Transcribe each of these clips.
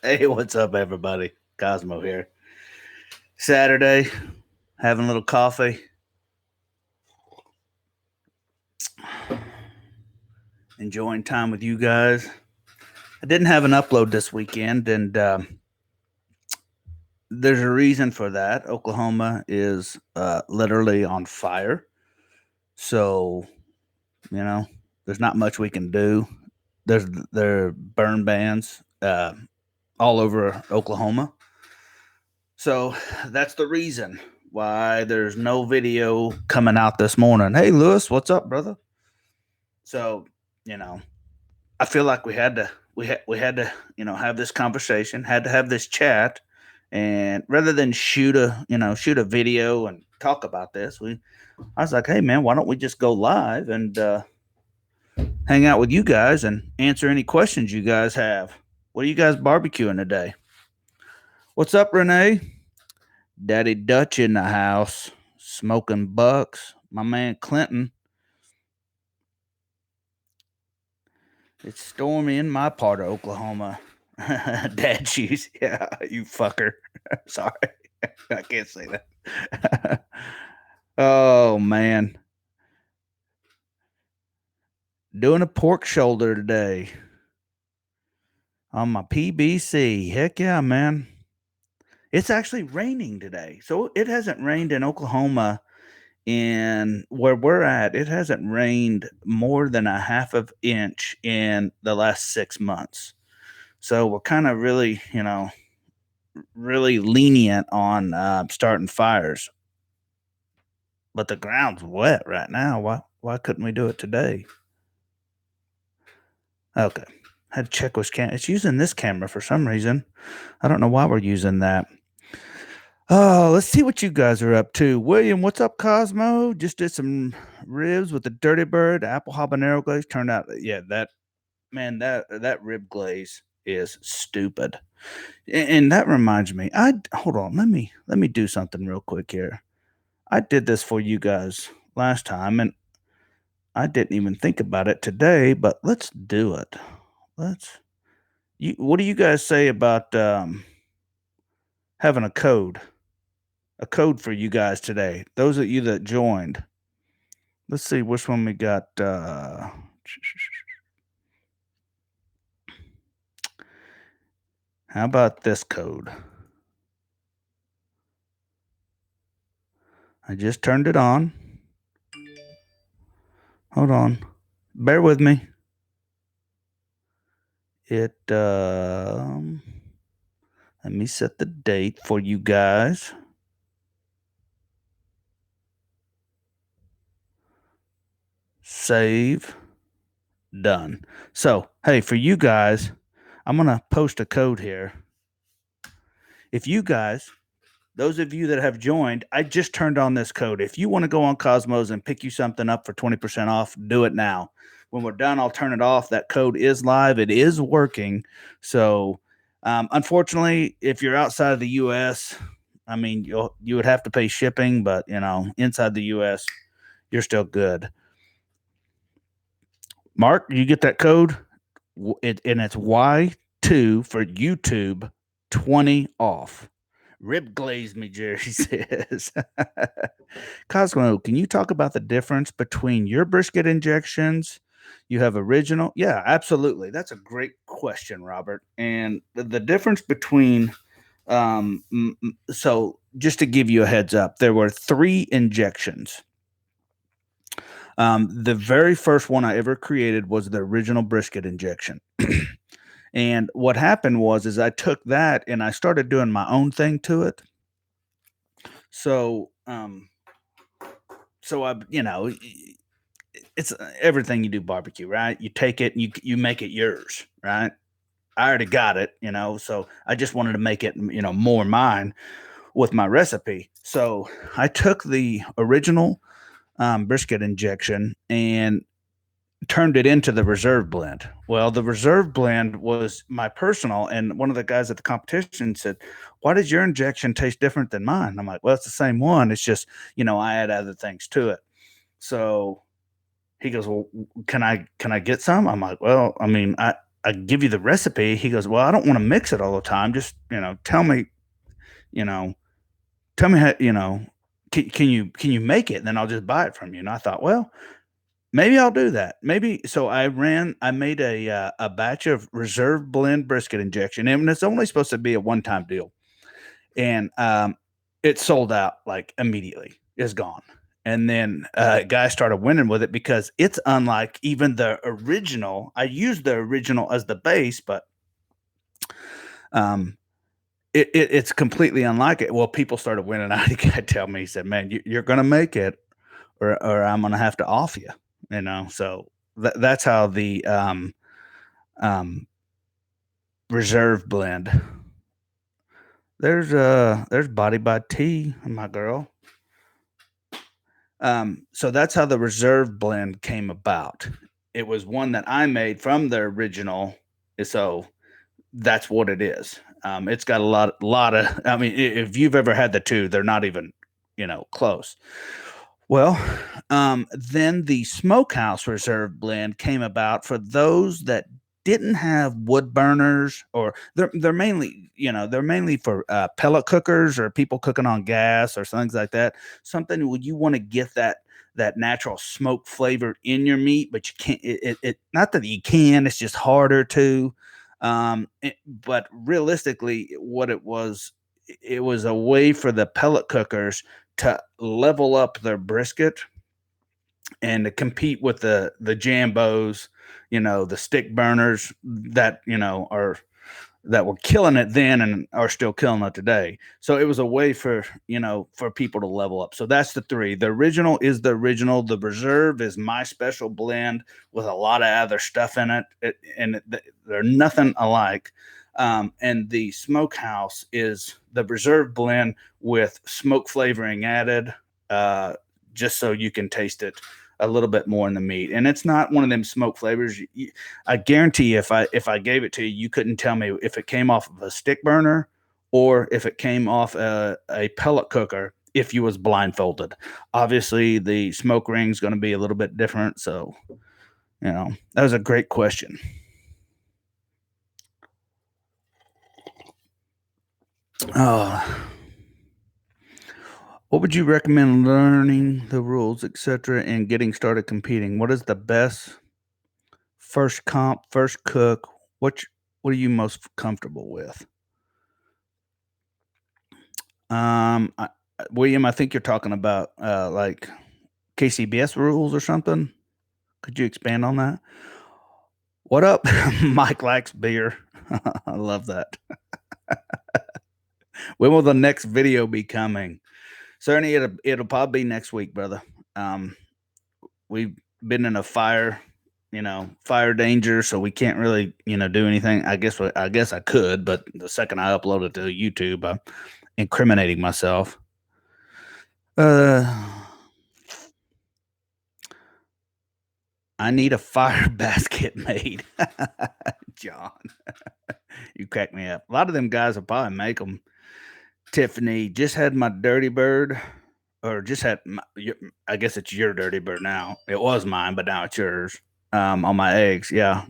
Hey, what's up, everybody? Cosmo here. Saturday, having a little coffee, enjoying time with you guys. I didn't have an upload this weekend, and there's a reason for that. Oklahoma is literally on fire. So, you know, there's not much we can do. There are burn bans all over Oklahoma. So that's the reason why there's no video coming out this morning. Hey, Lewis, what's up, brother? So, you know, I feel like we had to have this conversation, had to have this chat, and rather than shoot a video and talk about this, we I was like, hey man, why don't we just go live and hang out with you guys and answer any questions you guys have? What are you guys barbecuing today? What's up, Renee? Daddy Dutch in the house, smoking bucks. My man Clinton. It's stormy in my part of Oklahoma. Dad shoes. Yeah, you fucker. Sorry. I can't say that. Oh, man. Doing a pork shoulder today on my PBC. Heck yeah, man. It's actually raining today. So it hasn't rained in Oklahoma in where we're at. It hasn't rained more than a half of inch in the last 6 months. So we're kind of really lenient on starting fires. But the ground's wet right now. Why couldn't we do it today? Okay. Had to check which camera. It's using this camera for some reason. I don't know why we're using that. Oh, let's see what you guys are up to. William, what's up, Cosmo? Just did some ribs with the Dirty Bird, apple habanero glaze. Turned out, yeah, that rib glaze is stupid. And that reminds me, I hold on. Let me do something real quick here. I did this for you guys last time, and I didn't even think about it today. But let's do it. Let's. What do you guys say about having a code for you guys today? Those of you that joined. Let's see which one we got. How about this code? I just turned it on. Hold on. Bear with me. It let me set the date for you guys. Save. Done. So, hey, for you guys, I'm going to post a code here. If you guys, those of you that have joined, I just turned on this code. If you want to go on Cosmos and pick you something up for 20% off, do it now. When we're done, I'll turn it off. That code is live. It is working. So, unfortunately, if you're outside of the U.S., I mean, you would have to pay shipping, but inside the U.S., you're still good. Mark, you get that code? And it's Y2 for YouTube 20 off. Rib glaze me, Jerry says. Cosmo, can you talk about the difference between your brisket injections? You have original. Yeah, absolutely. That's a great question, Robert. And the difference between, so just to give you a heads up, there were 3 injections. The very first one I ever created was the original brisket injection. And what happened is I took that and I started doing my own thing to it. So, it's everything you do barbecue, right? You take it and you make it yours, right? I already got it, so I just wanted to make it, more mine with my recipe. So I took the original brisket injection and turned it into the reserve blend. Well, the reserve blend was my personal, and one of the guys at the competition said, "Why does your injection taste different than mine?" I'm like, "Well, it's the same one. It's just, I add other things to it." So he goes, "Well, can I get some?" I'm like, "Well, I mean, I give you the recipe. He goes, well, I don't want to mix it all the time. Just, you know, tell me how, can you make it? And then I'll just buy it from you. And I thought, well, maybe I'll do that. Maybe so I made a batch of reserve blend brisket injection, and it's only supposed to be a one-time deal. And it sold out like immediately. It's gone. And then guys started winning with it because it's unlike even the original. I used the original as the base, but um, it's completely unlike it. Well, people started winning out. He guy tell me, he said, "Man, you're going to make it, or I'm going to have to off you." So that's how the um, reserve blend. There's Body by T, my girl. So that's how the reserve blend came about. It was one that I made from the original, so that's what it is. It's got a lot of. I mean, if you've ever had the two, they're not even, close. Well, then the Smokehouse Reserve Blend came about for those that didn't have wood burners, or they're mainly, they're mainly for pellet cookers or people cooking on gas or things like that. Something when you want to get that natural smoke flavor in your meat, but you can't. Not that you can. It's just harder to. But realistically, what it was a way for the pellet cookers to level up their brisket and to compete with the jambos, the stick burners that are that were killing it then and are still killing it today. So it was a way for people to level up. So that's the three. The original is the original. The reserve is my special blend with a lot of other stuff in they're nothing alike. And the smokehouse is the reserve blend with smoke flavoring added, uh, just so you can taste it a little bit more in the meat. And it's not one of them smoke flavors. I guarantee you, if I gave it to you, you couldn't tell me if it came off of a stick burner or if it came off a pellet cooker if you was blindfolded. Obviously, the smoke ring's going to be a little bit different. So, that was a great question. Oh, what would you recommend learning the rules, etc., and getting started competing? What is the best first comp, first cook? What are you most comfortable with? William, I think you're talking about like KCBS rules or something. Could you expand on that? What up? Mike likes beer. I love that. When will the next video be coming? Certainly, it'll probably be next week, brother. Um, we've been in a fire danger, so we can't really, do anything. I guess I could, but the second I upload it to YouTube, I'm incriminating myself. Uh, I need a fire basket made. John, you crack me up. A lot of them guys will probably make them. Tiffany just had my dirty bird, or just had I guess it's your dirty bird now. It was mine, but now it's yours. On my eggs, yeah.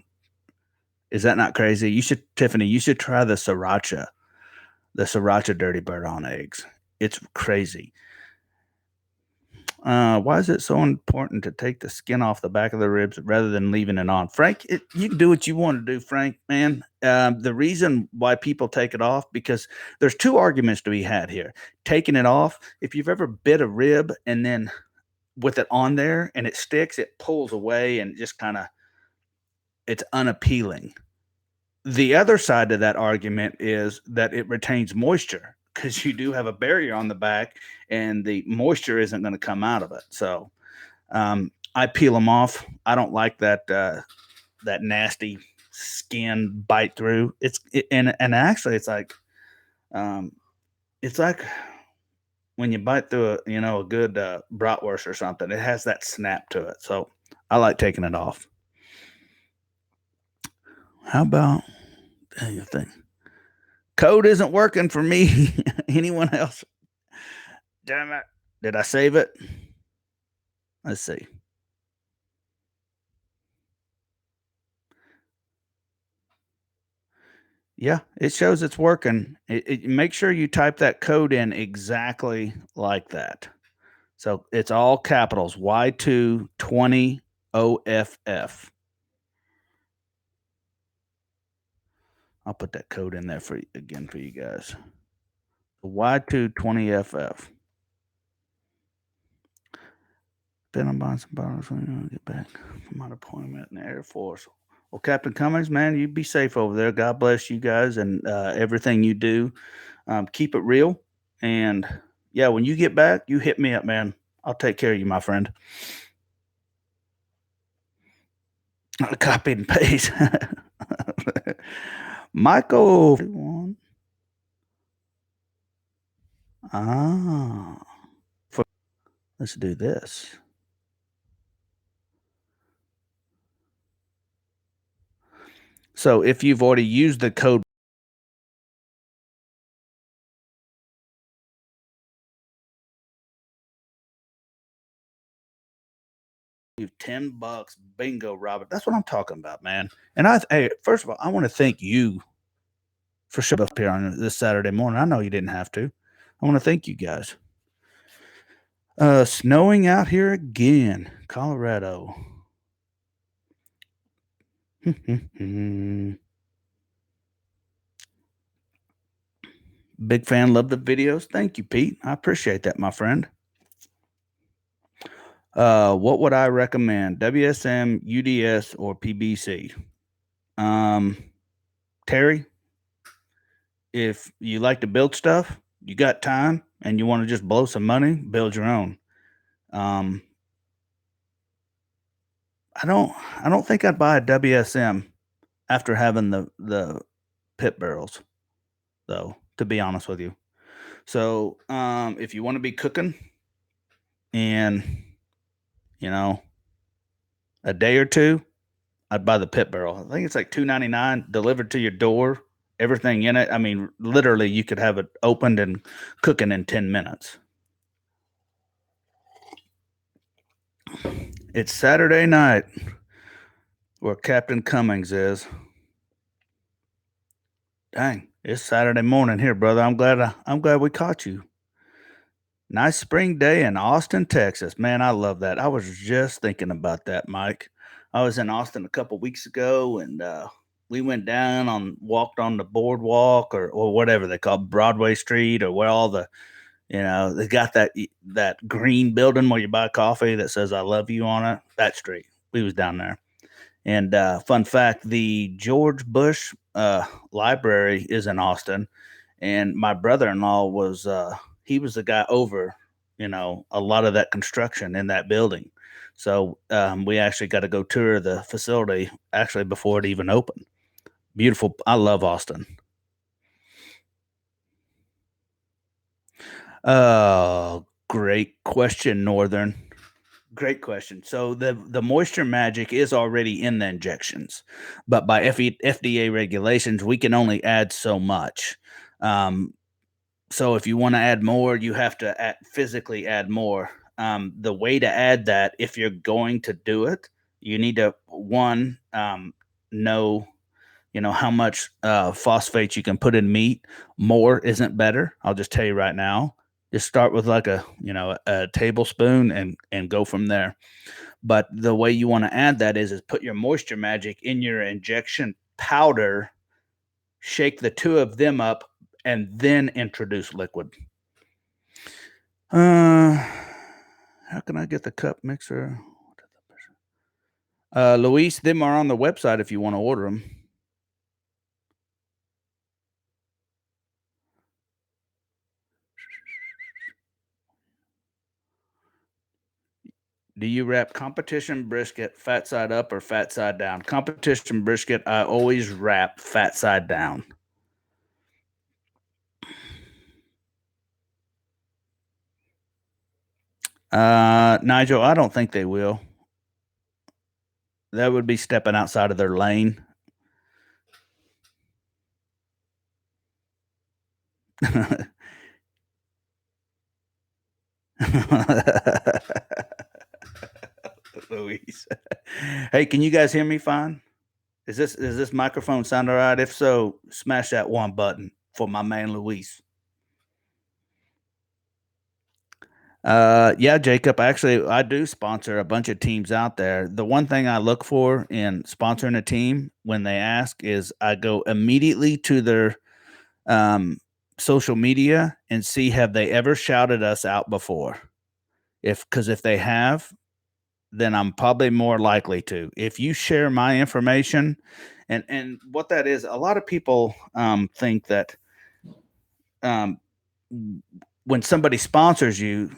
Is that not crazy? Tiffany. You should try the sriracha dirty bird on eggs. It's crazy. Why is it so important to take the skin off the back of the ribs rather than leaving it on? Frank, you can do what you want to do, Frank, man. The reason why people take it off, because there's two arguments to be had here. Taking it off, if you've ever bit a rib and then with it on there and it sticks, it pulls away and just kind of, it's unappealing. The other side to that argument is that it retains moisture because you do have a barrier on the back and the moisture isn't going to come out of it. So I peel them off. I don't like that nasty skin bite through. And actually um, it's like when you bite through a good bratwurst or something. It has that snap to it. So I like taking it off. How about anything? Code isn't working for me. Anyone else? Damn it! Did I save it? Let's see. Yeah, it shows it's working. Make sure you type that code in exactly like that. So it's all capitals Y220OFF. I'll put that code in there for again for you guys. Y220FF. Then I'm buying some bottles when I get back from my deployment in the Air Force. Well, Captain Cummings, man, you be safe over there. God bless you guys and everything you do. Keep it real. And yeah, when you get back, you hit me up, man. I'll take care of you, my friend. Copy and paste. Michael. Ah, let's do this. So if you've already used the code, 10 bucks, bingo, Robert. That's what I'm talking about, man. And hey, first of all, I want to thank you for showing up here on this Saturday morning. I know you didn't have to. I want to thank you guys. Snowing out here again, Colorado. Big fan, love the videos. Thank you, Pete. I appreciate that, my friend. What would I recommend? WSM, UDS, or PBC? Um, Terry, if you like to build stuff, you got time, and you want to just blow some money, build your own. Um, I don't think I'd buy a WSM after having the pit barrels, though. To be honest with you, so if you want to be cooking in you know a day or two, I'd buy the pit barrel. I think it's like $2.99 delivered to your door. Everything in it. I mean, literally, you could have it opened and cooking in 10 minutes. It's Saturday night where Captain Cummings is. Dang, it's Saturday morning here, brother. I'm glad we caught you. Nice spring day in Austin, Texas. Man, I love that. I was just thinking about that, Mike. I was in Austin a couple weeks ago, and we went down on walked on the boardwalk or whatever they call Broadway Street, or where all the they got that green building where you buy coffee that says "I love you" on it. That street. We was down there. And fun fact: the George Bush Library is in Austin, and my brother-in-law was he was the guy over a lot of that construction in that building. So we actually got to go tour the facility actually before it even opened. Beautiful. I love Austin. Great question, Northern. Great question. So the moisture magic is already in the injections, but by FDA regulations, we can only add so much. Um, so if you want to add more, you have to physically add more. The way to add that, if you're going to do it, you need to know how much phosphates you can put in meat. More isn't better. I'll just tell you right now. Just start with like a tablespoon and go from there. But the way you want to add that is put your moisture magic in your injection powder, shake the two of them up, and then introduce liquid. How can I get the cup mixer? Luis, them are on the website if you want to order them. Do you wrap competition brisket fat side up or fat side down? Competition brisket, I always wrap fat side down. Nigel, I don't think they will. That would be stepping outside of their lane. Luis. Hey, can you guys hear me fine? Is this microphone sound all right? If so, smash that one button for my man Luis. Yeah, Jacob. Actually, I do sponsor a bunch of teams out there. The one thing I look for in sponsoring a team when they ask is I go immediately to their um, social media and see have they ever shouted us out before. If they have, then I'm probably more likely to. If you share my information, and what that is, a lot of people think that um, when somebody sponsors you,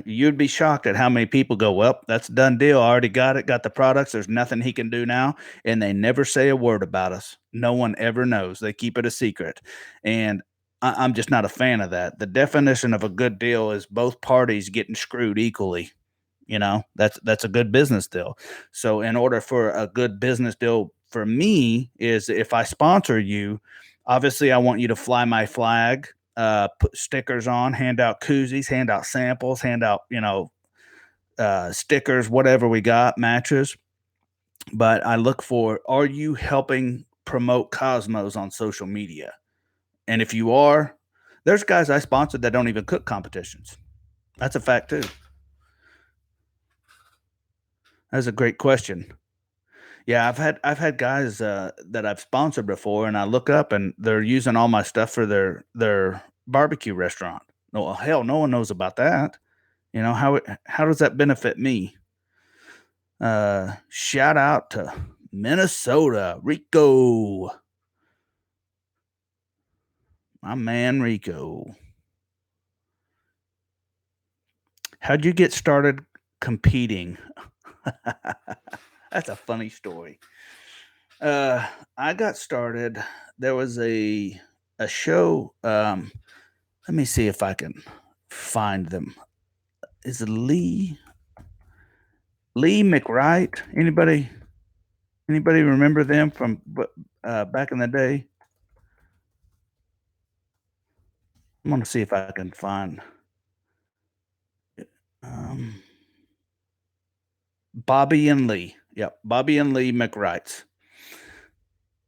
you'd be shocked at how many people go, well, that's a done deal. I already got it, got the products. There's nothing he can do now. And they never say a word about us. No one ever knows. They keep it a secret. And I'm just not a fan of that. The definition of a good deal is both parties getting screwed equally. That's a good business deal. So in order for a good business deal for me is if I sponsor you, obviously I want you to fly my flag, put stickers on, hand out koozies, hand out samples, hand out, stickers, whatever we got, matches. But I look for, are you helping promote Cosmos on social media? And if you are, there's guys I sponsored that don't even cook competitions. That's a fact too. That's a great question. Yeah, I've had guys that I've sponsored before, and I look up and they're using all my stuff for their barbecue restaurant. No, well, hell, no one knows about that. How does that benefit me? Shout out to Minnesota, Rico, my man Rico. How'd you get started competing? That's a funny story. I got started. There was a show. Let me see if I can find them. Is it Lee McWright? Anybody remember them from back in the day? I'm gonna see if I can find um, Bobby and Lee. Yep, Bobby and Lee McWrights.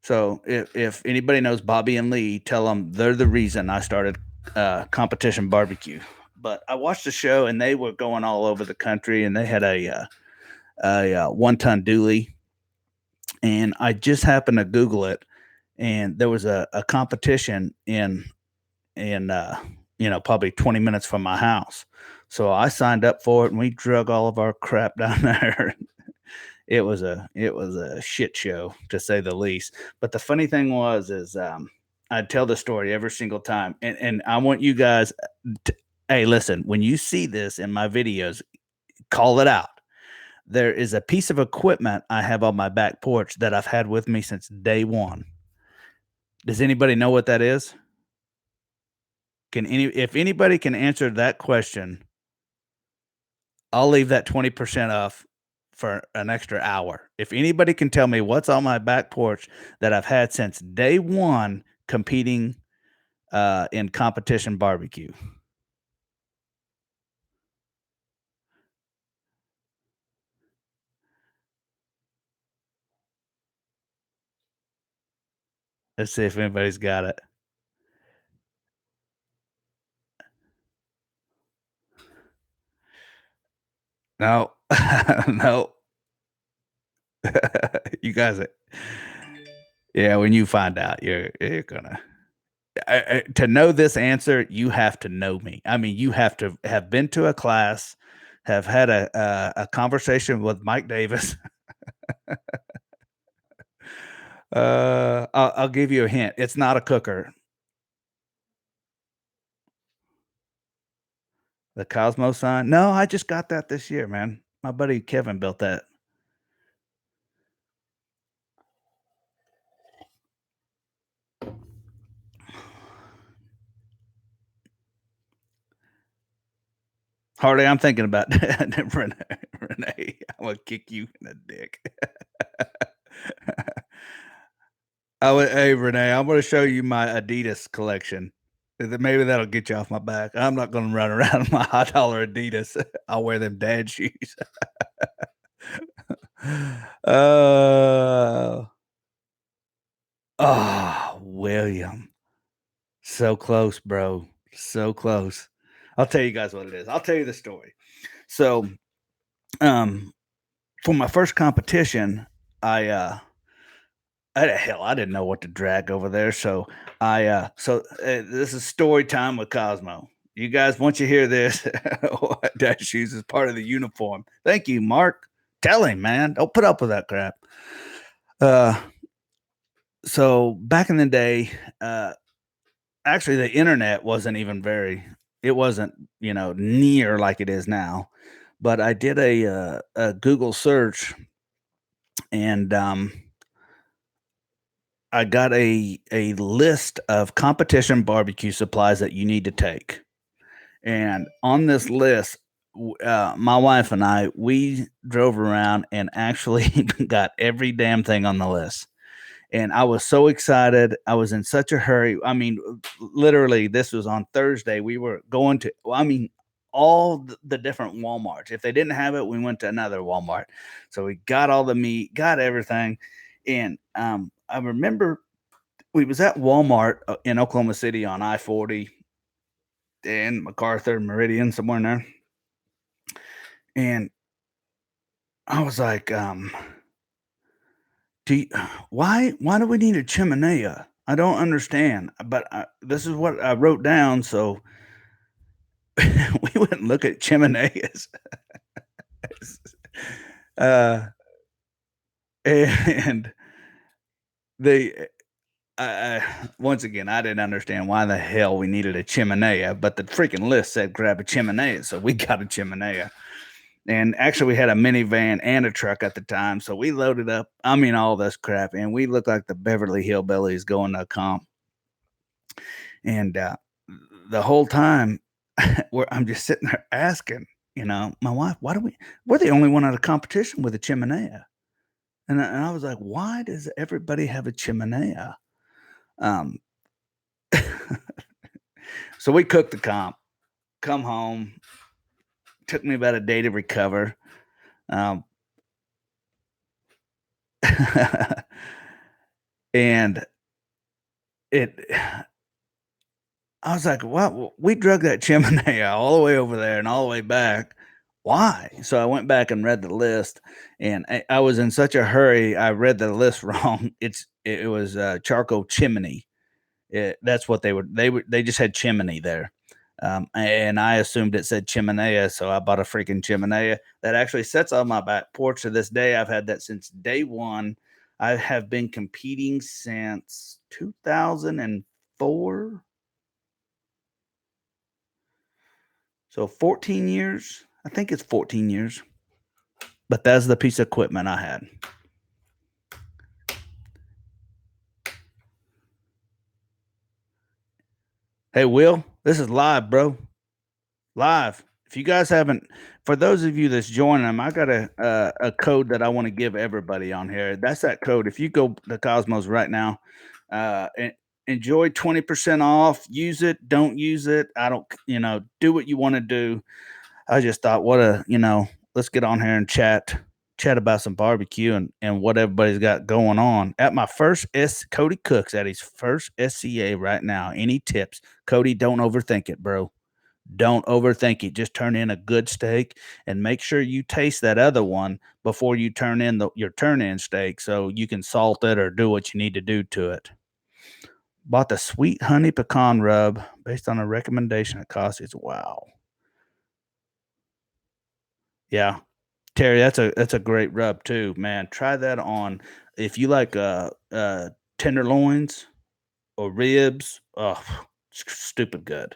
So if anybody knows Bobby and Lee, tell them they're the reason I started competition barbecue. But I watched the show and they were going all over the country and they had a 1-ton dually, and I just happened to Google it, and there was a competition in probably 20 minutes from my house. So I signed up for it and we drug all of our crap down there. It was a shit show to say the least. But the funny thing was is I'd tell the story every single time. And I want you guys hey, listen, when you see this in my videos, call it out. There is a piece of equipment I have on my back porch that I've had with me since day one. Does anybody know what that is? If anybody can answer that question, I'll leave that 20% off for an extra hour. If anybody can tell me what's on my back porch that I've had since day one competing in competition barbecue. Let's see if anybody's got it. No, no. You guys, yeah. When you find out, you're gonna to know this answer. You have to know me. I mean, you have to have been to a class, have had a conversation with Mike Davis. I'll give you a hint. It's not a cooker. The Cosmos sign. No, I just got that this year, man. My buddy Kevin built that. Harley, I'm thinking about Renee. Renee, I'm gonna kick you in the dick. Hey Renee, I'm gonna show you my Adidas collection. Maybe that'll get you off my back. I'm not gonna run around in my high dollar Adidas. I'll wear them dad shoes. uh Oh, William. So close, bro. So close. I'll tell you guys what it is. I'll tell you the story. So, um, for my first competition, I didn't know what to drag over there, so this is story time with Cosmo. You guys, once you hear this, what Dash uses part of the uniform. Thank you, Mark. Tell him, man. Don't put up with that crap. Uh, so back in the day, uh, actually, the internet wasn't even it wasn't, near like it is now. But I did a Google search and I got a list of competition barbecue supplies that you need to take. And on this list, my wife and I, we drove around and actually got every damn thing on the list. And I was so excited. I was in such a hurry. I mean, literally, this was on Thursday. We were going to, well, I mean, all the different Walmarts. If they didn't have it, we went to another Walmart. So we got all the meat, got everything. And I remember we was at Walmart in Oklahoma City on I-40 and MacArthur, Meridian, somewhere in there. And I was like, do you, why do we need a chimenea? I don't understand. But this is what I wrote down. So we went and look at chimeneas. uh, and they once again, I didn't understand why the hell we needed a chimenea, but the freaking list said grab a chimenea, so we got a chimenea. And actually, we had a minivan and a truck at the time, so we loaded up. I mean, all this crap, and we looked like the Beverly Hillbillies going to a comp. And the whole time, I'm just sitting there asking, my wife, why do we? We're the only one at a competition with a chimenea, and I was like, why does everybody have a chimenea? Um, so we cooked the comp, come home. Took me about a day to recover. Um, and it I was like, "What? We drug that chimney all the way over there and all the way back. Why?" So I went back and read the list, and I was in such a hurry. I read the list wrong. It was charcoal chimney. That's what they just had chimney there. And I assumed it said chimenea, so I bought a freaking chimenea that actually sits on my back porch to this day. I've had that since day one. I have been competing since 2004, so 14 years. I think it's 14 years, but that's the piece of equipment I had. Hey, Will, this is live, bro. Live. If you guys haven't, for those of you that's joining them, I got a code that I want to give everybody on here. That's that code. If you go to Cosmos right now, and enjoy 20% off. Use it. Don't use it. I don't. Do what you want to do. I just thought, let's get on here and chat about some barbecue and what everybody's got going on. At my first Cody Cooks at his first SCA right now. Any tips, Cody? Don't overthink it, bro. Don't overthink it. Just turn in a good steak and make sure you taste that other one before you turn in your turn in steak so you can salt it or do what you need to do to it. Bought the sweet honey pecan rub based on a recommendation at Costy's. Wow. Yeah. Terry, that's a great rub too, man. Try that on if you like tenderloins or ribs. Oh, stupid good.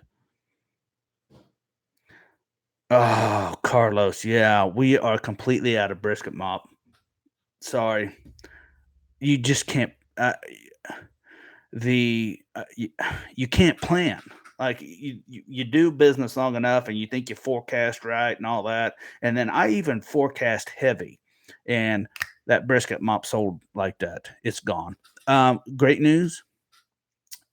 Oh, Carlos, yeah, we are completely out of brisket mop. Sorry, you just can't. You can't plan. Like you do business long enough, and you think you forecast right and all that, and then I even forecast heavy, and that brisket mop sold like that. It's gone. Great news.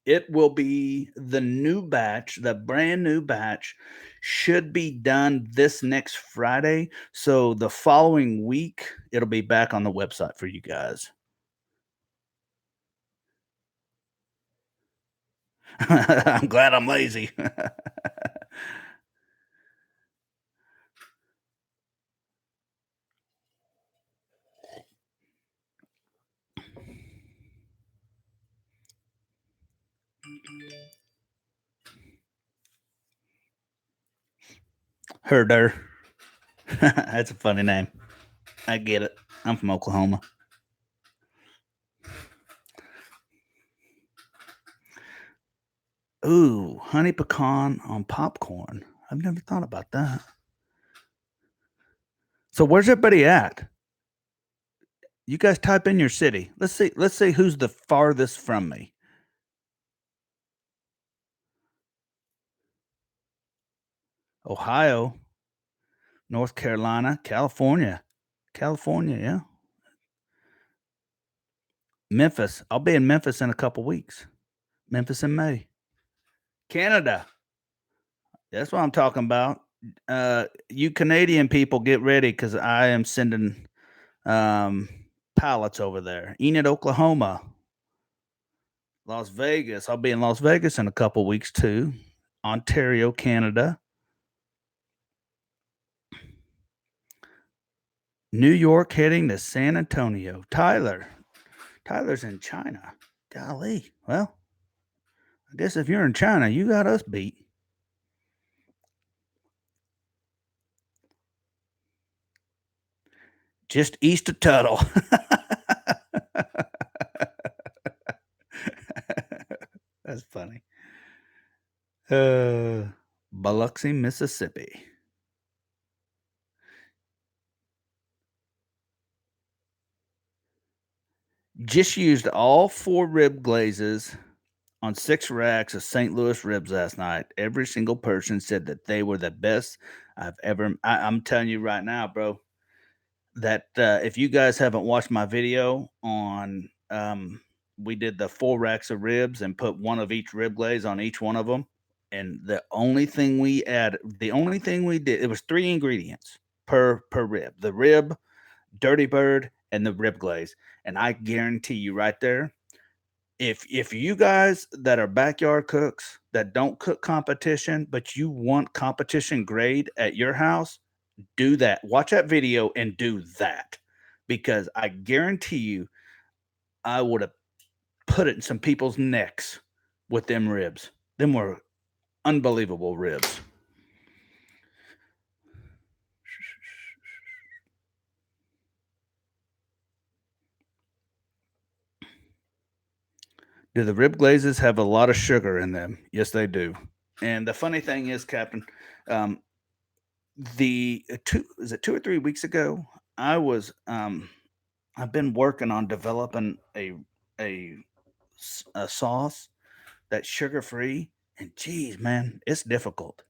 It will be the brand new batch should be done this next Friday. So the following week, it'll be back on the website for you guys. I'm glad I'm lazy. Herder. That's a funny name. I get it. I'm from Oklahoma. Ooh, honey pecan on popcorn. I've never thought about that. So where's everybody at? You guys type in your city. Let's see who's the farthest from me. Ohio, North Carolina, California. California, yeah. Memphis. I'll be in Memphis in a couple weeks. Memphis in May. Canada. That's what I'm talking about. You Canadian people get ready because I am sending um, pallets over there. Enid, Oklahoma. Las Vegas. I'll be in Las Vegas in a couple weeks too. Ontario, Canada. New York heading to San Antonio. Tyler. Tyler's in China. Golly. Well, I guess if you're in China, you got us beat. Just east of Tuttle. That's funny. Biloxi, Mississippi. Just used all 4 rib glazes on 6 racks of St. Louis ribs last night. Every single person said that they were the best I've ever. I'm telling you right now, bro, that if you guys haven't watched my video on, we did the 4 racks of ribs and put one of each rib glaze on each one of them. And the only thing we did, it was 3 ingredients per rib: the rib, dirty bird, and the rib glaze. And I guarantee you right there, if you guys that are backyard cooks that don't cook competition, but you want competition grade at your house, do that. Watch that video and do that. Because I guarantee you, I would have put it in some people's necks with them ribs. Them were unbelievable ribs. Do the rib glazes have a lot of sugar in them? Yes, they do. And the funny thing is, Captain, um, the 2 or 3 weeks ago, I was I've been working on developing a a sauce that's sugar free, and geez, man, it's difficult.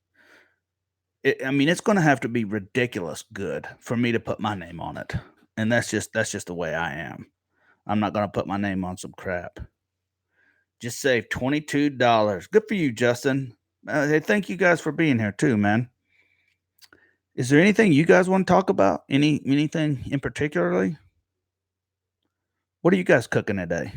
I mean, it's going to have to be ridiculous good for me to put my name on it, and that's just the way I am. I'm not going to put my name on some crap. Just saved $22. Good for you, Justin. Hey, thank you guys for being here too, man. Is there anything you guys want to talk about? Anything in particularly? What are you guys cooking today?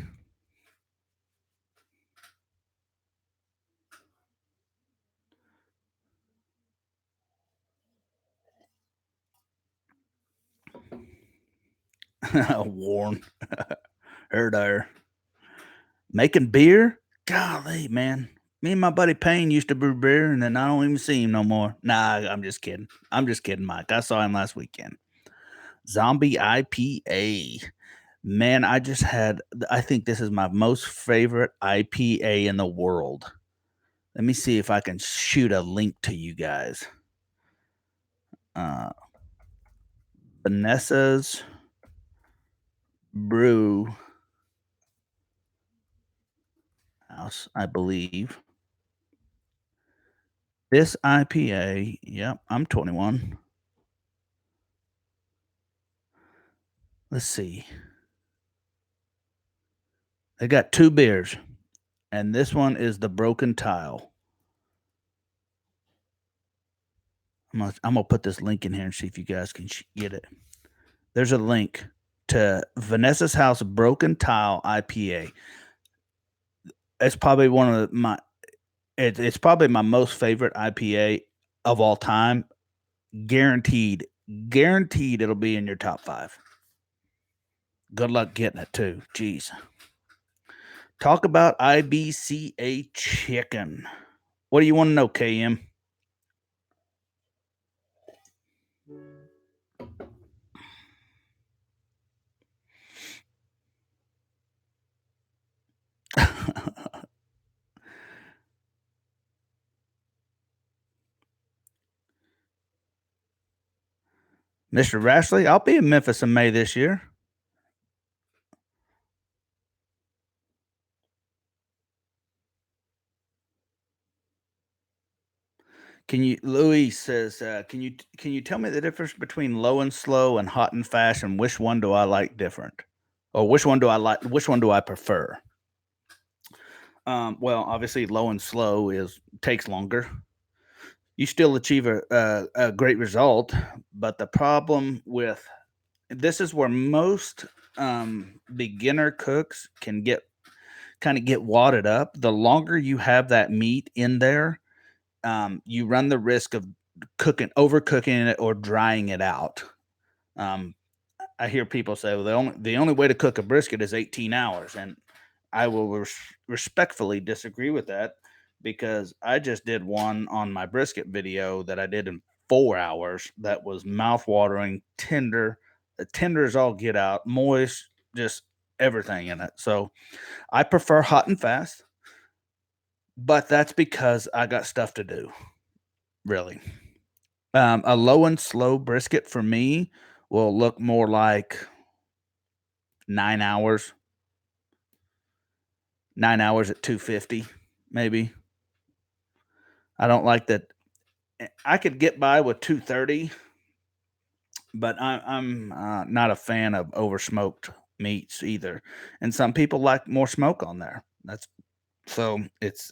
Warren. Heard her. Making beer? Golly, man. Me and my buddy Payne used to brew beer, and then I don't even see him no more. Nah, I'm just kidding. I'm just kidding, Mike. I saw him last weekend. Zombie IPA. Man, I think this is my most favorite IPA in the world. Let me see if I can shoot a link to you guys. Uh, Vanessa's Brew House, I believe. This IPA, yep, I'm 21. Let's see. They got 2 beers, and this one is the Broken Tile. I'm gonna put this link in here and see if you guys can get it. There's a link to Vanessa's House Broken Tile IPA. It's probably one of my It's probably my most favorite IPA of all time. Guaranteed, guaranteed it'll be in your top 5. Good luck getting it too. Jeez. Talk about IBCA chicken. What do you want to know, KM? Mr. Rashley, I'll be in Memphis in May this year. Can you? Louis says, can you tell me the difference between low and slow and hot and fast, and which one do I like different, or which one do I like? Which one do I prefer? Well, obviously, low and slow takes longer. You still achieve a great result, but the problem with this is where most beginner cooks can get kind of get wadded up. The longer you have that meat in there, you run the risk of overcooking it or drying it out. Um, I hear people say, "Well, the only way to cook a brisket is 18 hours," and I will respectfully disagree with that because I just did one on my brisket video that I did in 4 hours. That was mouth-watering, tender as all get out, moist, just everything in it. So I prefer hot and fast, but that's because I got stuff to do. Really. A low and slow brisket for me will look more like 9 hours, 9 hours at 250, maybe. I don't like that. I could get by with 230, but I'm not a fan of over smoked meats either. And some people like more smoke on there. That's so it's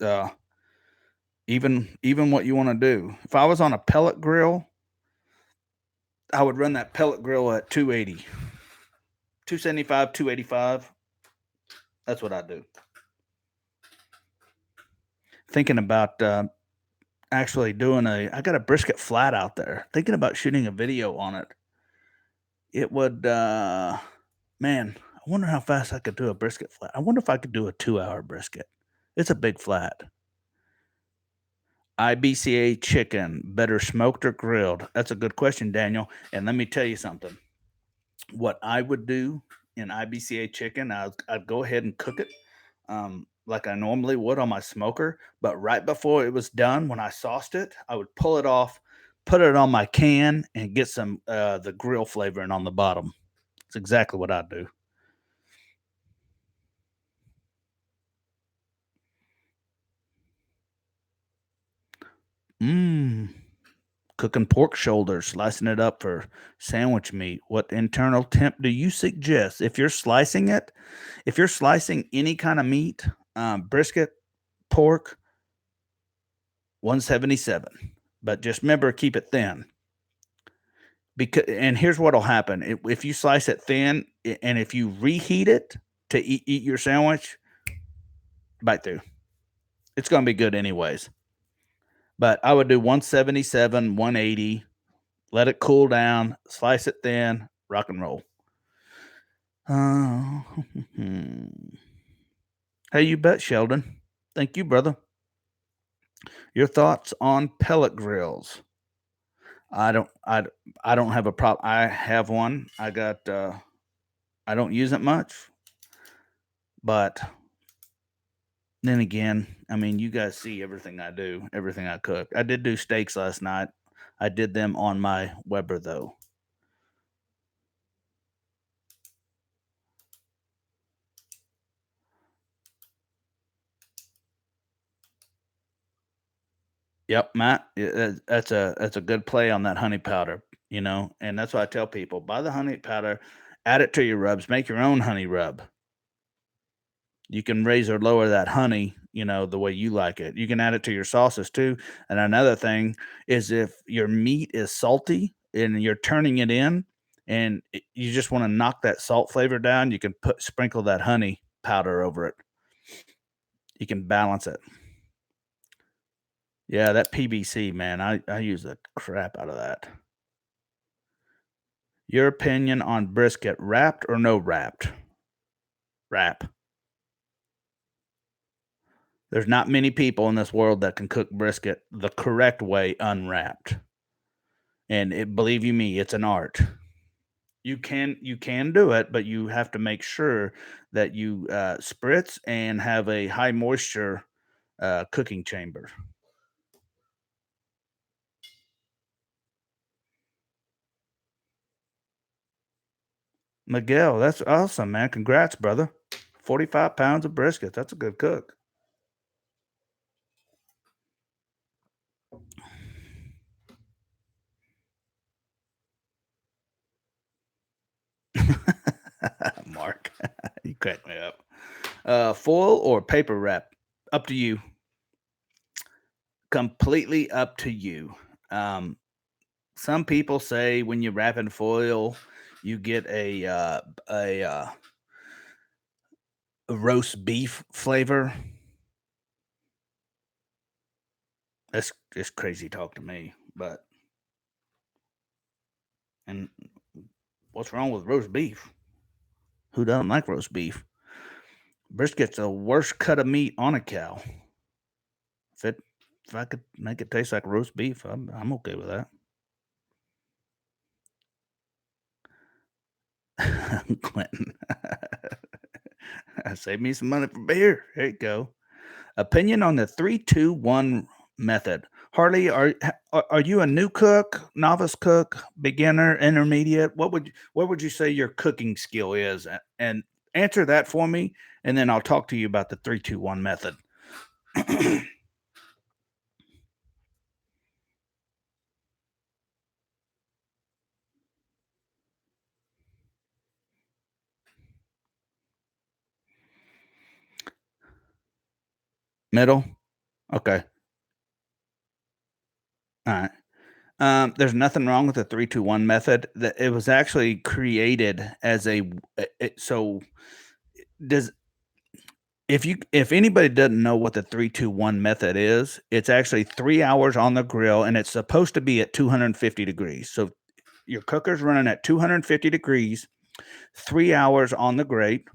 even what you want to do. If I was on a pellet grill, I would run that pellet grill at 280, 275, 285. That's what I do. Thinking about actually doing I got a brisket flat out there. Thinking about shooting a video on it. It would, man, I wonder how fast I could do a brisket flat. I wonder if I could do a 2-hour brisket. It's a big flat. IBCA chicken, better smoked or grilled? That's a good question, Daniel. And let me tell you something. What I would do in IBCA chicken, I'd go ahead and cook it like I normally would on my smoker. But right before it was done, when I sauced it, I would pull it off, put it on my can, and get some the grill flavoring on the bottom. It's exactly what I do. Mmm. Cooking pork shoulders, slicing it up for sandwich meat. What internal temp do you suggest? If you're slicing any kind of meat, brisket, pork, 177. But just remember, keep it thin. Because and here's what'll happen if you slice it thin, and if you reheat it to eat your sandwich, bite through. It's going to be good anyways. But I would do 177, 180. Let it cool down, slice it thin, rock and roll. Uh, hey, you bet, Sheldon. Thank you, brother. Your thoughts on pellet grills? I don't, I, I don't have a problem. I have one. I don't use it much, but then again, I mean, you guys see everything I do, everything I cook. I did do steaks last night. I did them on my Weber though. Yep, Matt. That's a good play on that honey powder, and that's why I tell people buy the honey powder, add it to your rubs, make your own honey rub. You can raise or lower that honey, the way you like it. You can add it to your sauces too. And another thing is if your meat is salty and you're turning it in, and you just want to knock that salt flavor down, you can sprinkle that honey powder over it. You can balance it. Yeah, that PBC, man, I use the crap out of that. Your opinion on brisket, wrapped or no wrapped? Wrap. There's not many people in this world that can cook brisket the correct way unwrapped. And believe you me, it's an art. You can do it, but you have to make sure that you spritz and have a high moisture cooking chamber. Miguel, that's awesome, man. Congrats, brother. 45 pounds of brisket. That's a good cook. Mark, you crack me up. Foil or paper wrap? Up to you. Completely up to you. Um, some people say when you wrap in foil, you get a roast beef flavor. That's just crazy talk to me. But and what's wrong with roast beef? Who doesn't like roast beef? Brisket's the worst cut of meat on a cow. If it if I could make it taste like roast beef, I'm okay with that. Clinton, save me some money for beer. There you go. Opinion on the 3-2-1 method. Harley, are you a new cook, novice cook, beginner, intermediate? What would you say your cooking skill is? And answer that for me, and then I'll talk to you about the 3-2-1 method. Middle. Okay. All right. There's nothing wrong with the 3-2-1 method. That it was actually created as so does if anybody doesn't know what the 3-2-1 method is, it's actually 3 hours on the grill and it's supposed to be at 250 degrees. So your cooker's running at 250 degrees, 3 hours on the grate.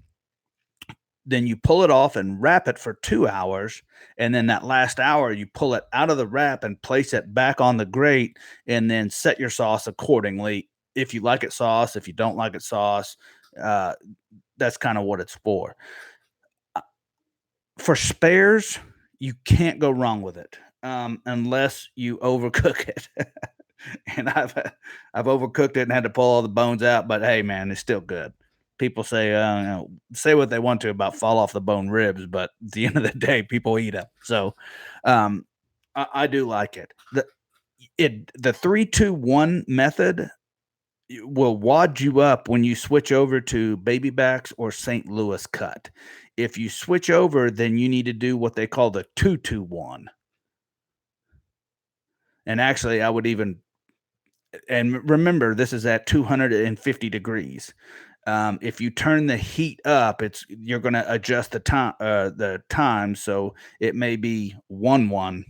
Then you pull it off and wrap it for 2 hours. And then that last hour, you pull it out of the wrap and place it back on the grate and then set your sauce accordingly. If you like it sauce, if you don't like it sauce, uh, that's kind of what it's for spares, you can't go wrong with it, unless you overcook it. And I've overcooked it and had to pull all the bones out, but hey, man, it's still good. People say say what they want to about fall off the bone ribs, but at the end of the day, people eat them. So um, I do like it. The 3-2-1 method will wad you up when you switch over to baby backs or St. Louis cut. If you switch over, then you need to do what they call the 2-2-1. And actually, I would even and remember this is at 250 degrees. If you turn the heat up, it's you're going to adjust the time, so it may be 1-1-30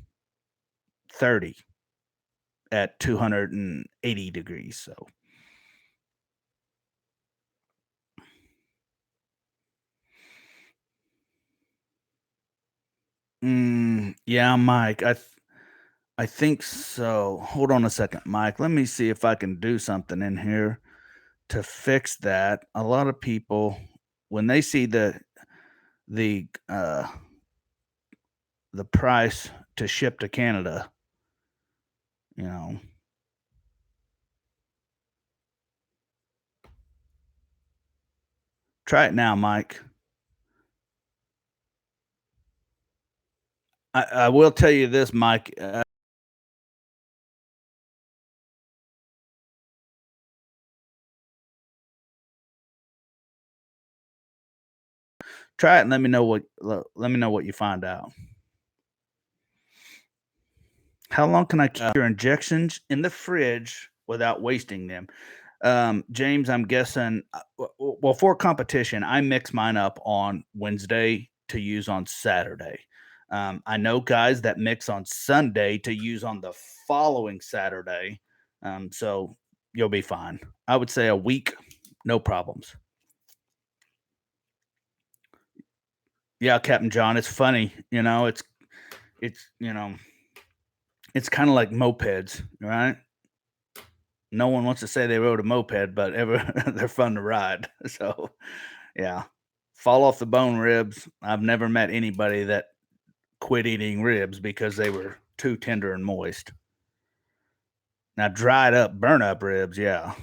at 280 degrees. So yeah, Mike, I think so. Hold on a second, Mike. Let me see if I can do something in here to fix that. A lot of people, when they see the uh, the price to ship to Canada, you know, try it now, Mike. I will tell you this, Mike. Try it and let me know what you find out. How long can I keep your injections in the fridge without wasting them? James, I'm guessing. For competition, I mix mine up on Wednesday to use on Saturday. I know guys that mix on Sunday to use on the following Saturday. So you'll be fine. I would say a week, no problems. Yeah, Captain John, it's funny, it's it's kind of like mopeds, right? No one wants to say they rode a moped, but ever they're fun to ride. So, yeah. Fall off the bone ribs. I've never met anybody that quit eating ribs because they were too tender and moist. Now, dried up, burn up ribs, yeah.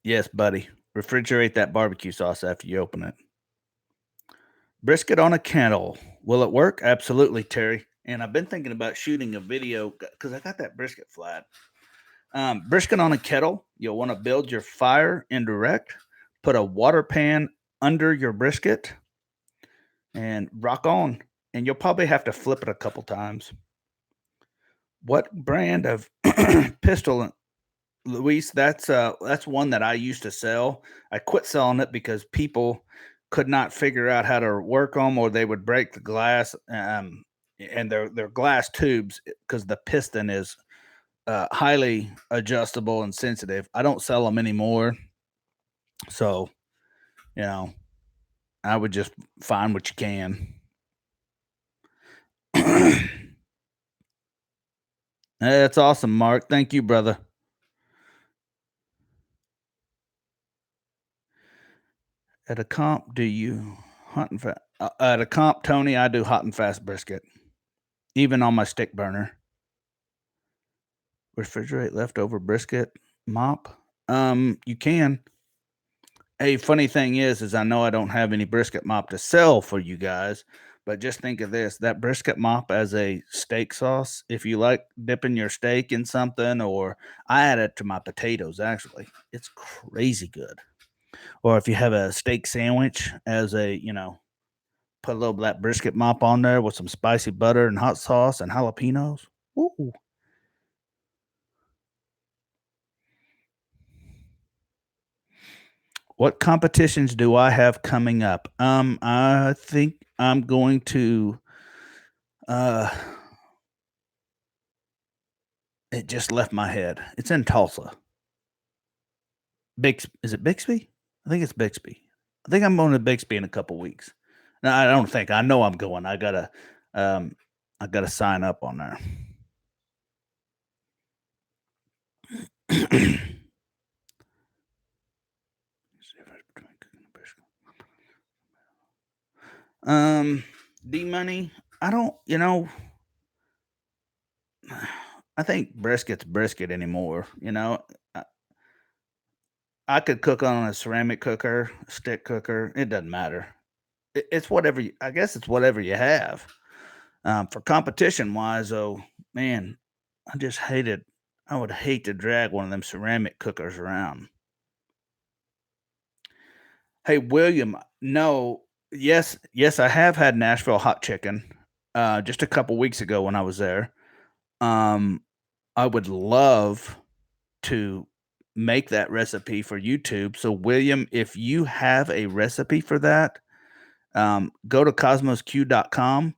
Yes, buddy. Refrigerate that barbecue sauce after you open it. Brisket on a kettle. Will it work? Absolutely, Terry. And I've been thinking about shooting a video because I got that brisket flat. Brisket on a kettle. You'll want to build your fire indirect. Put a water pan under your brisket and rock on. And you'll probably have to flip it a couple times. What brand of pistol, Luis? That's one that I used to sell. I quit selling it because people could not figure out how to work them, or they would break the glass. And they're glass tubes because the piston is highly adjustable and sensitive. I don't sell them anymore, so you know I would just find what you can. That's awesome, Mark. Thank you, brother. At a comp, do you hot and fast? At a comp, Tony, I do hot and fast brisket, even on my stick burner. Refrigerate leftover brisket mop. You can. Hey, funny thing is I know I don't have any brisket mop to sell for you guys, but just think of this: that brisket mop as a steak sauce. If you like dipping your steak in something, or I add it to my potatoes, actually, it's crazy good. Or if you have a steak sandwich as put a little of that brisket mop on there with some spicy butter and hot sauce and jalapenos. Ooh. What competitions do I have coming up? I think I'm going to uh it just left my head. It's in Tulsa. Is it Bixby? I think it's Bixby. I think I'm going to Bixby in a couple weeks. No, I don't think. I know I'm going. Um I gotta sign up on there. um D money. I don't, I think brisket's brisket anymore. I, I could cook on a ceramic cooker, a stick cooker. It doesn't matter. It's whatever. I guess it's whatever you have. For competition wise, though, man, I just hated. I would hate to drag one of them ceramic cookers around. Hey, William. No, yes, I have had Nashville hot chicken. Just a couple weeks ago when I was there. Um, I would love to make that recipe for YouTube. So, William, if you have a recipe for that, go to kosmosq.com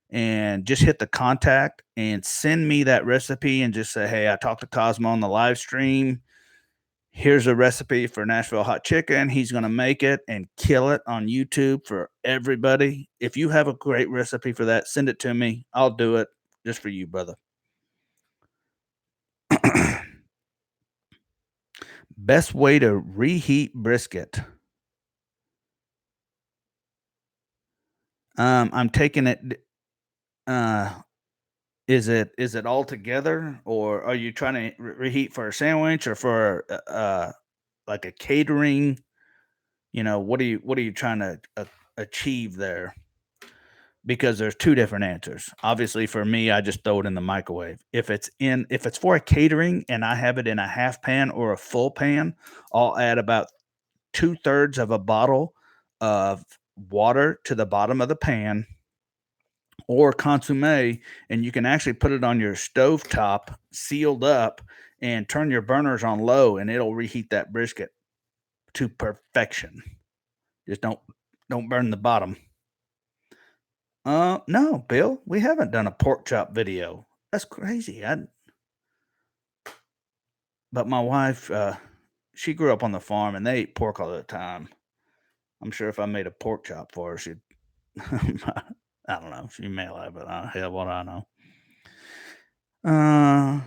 and just hit the contact and send me that recipe and just say, hey, I talked to Cosmo on the live stream. Here's a recipe for Nashville hot chicken. He's going to make it and kill it on YouTube for everybody. If you have a great recipe for that, send it to me. I'll do it just for you, brother. Best way to reheat brisket. I'm taking it. Uh, is it all together, or are you trying to reheat for a sandwich or for like a catering? What are you trying to achieve there? Because there's two different answers. Obviously, for me, I just throw it in the microwave. If it's for a catering and I have it in a half pan or a full pan, I'll add about 2/3 of a bottle of water to the bottom of the pan, or consomme, and you can actually put it on your stove top, sealed up, and turn your burners on low, and it'll reheat that brisket to perfection. Just don't burn the bottom. No, Bill, we haven't done a pork chop video. That's crazy. But my wife, she grew up on the farm and they ate pork all the time. I'm sure if I made a pork chop for her, she'd, I don't know, she may like, but hell, what I know. Uh,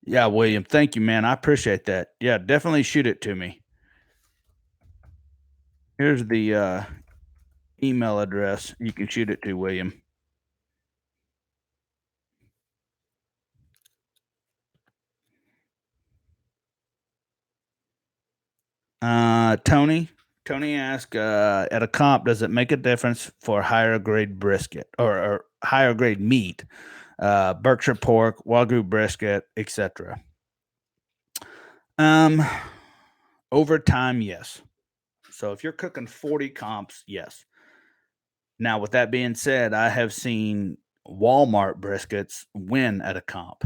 yeah, William, thank you, man. I appreciate that. Yeah, definitely shoot it to me. Here's the email address you can shoot it to, William. Tony. Tony asked, at a comp, does it make a difference for higher grade brisket or higher grade meat, Berkshire pork, Wagyu brisket, etc.? Um, over time, yes. So if you're cooking 40 comps, yes. Now, with that being said, I have seen Walmart briskets win at a comp,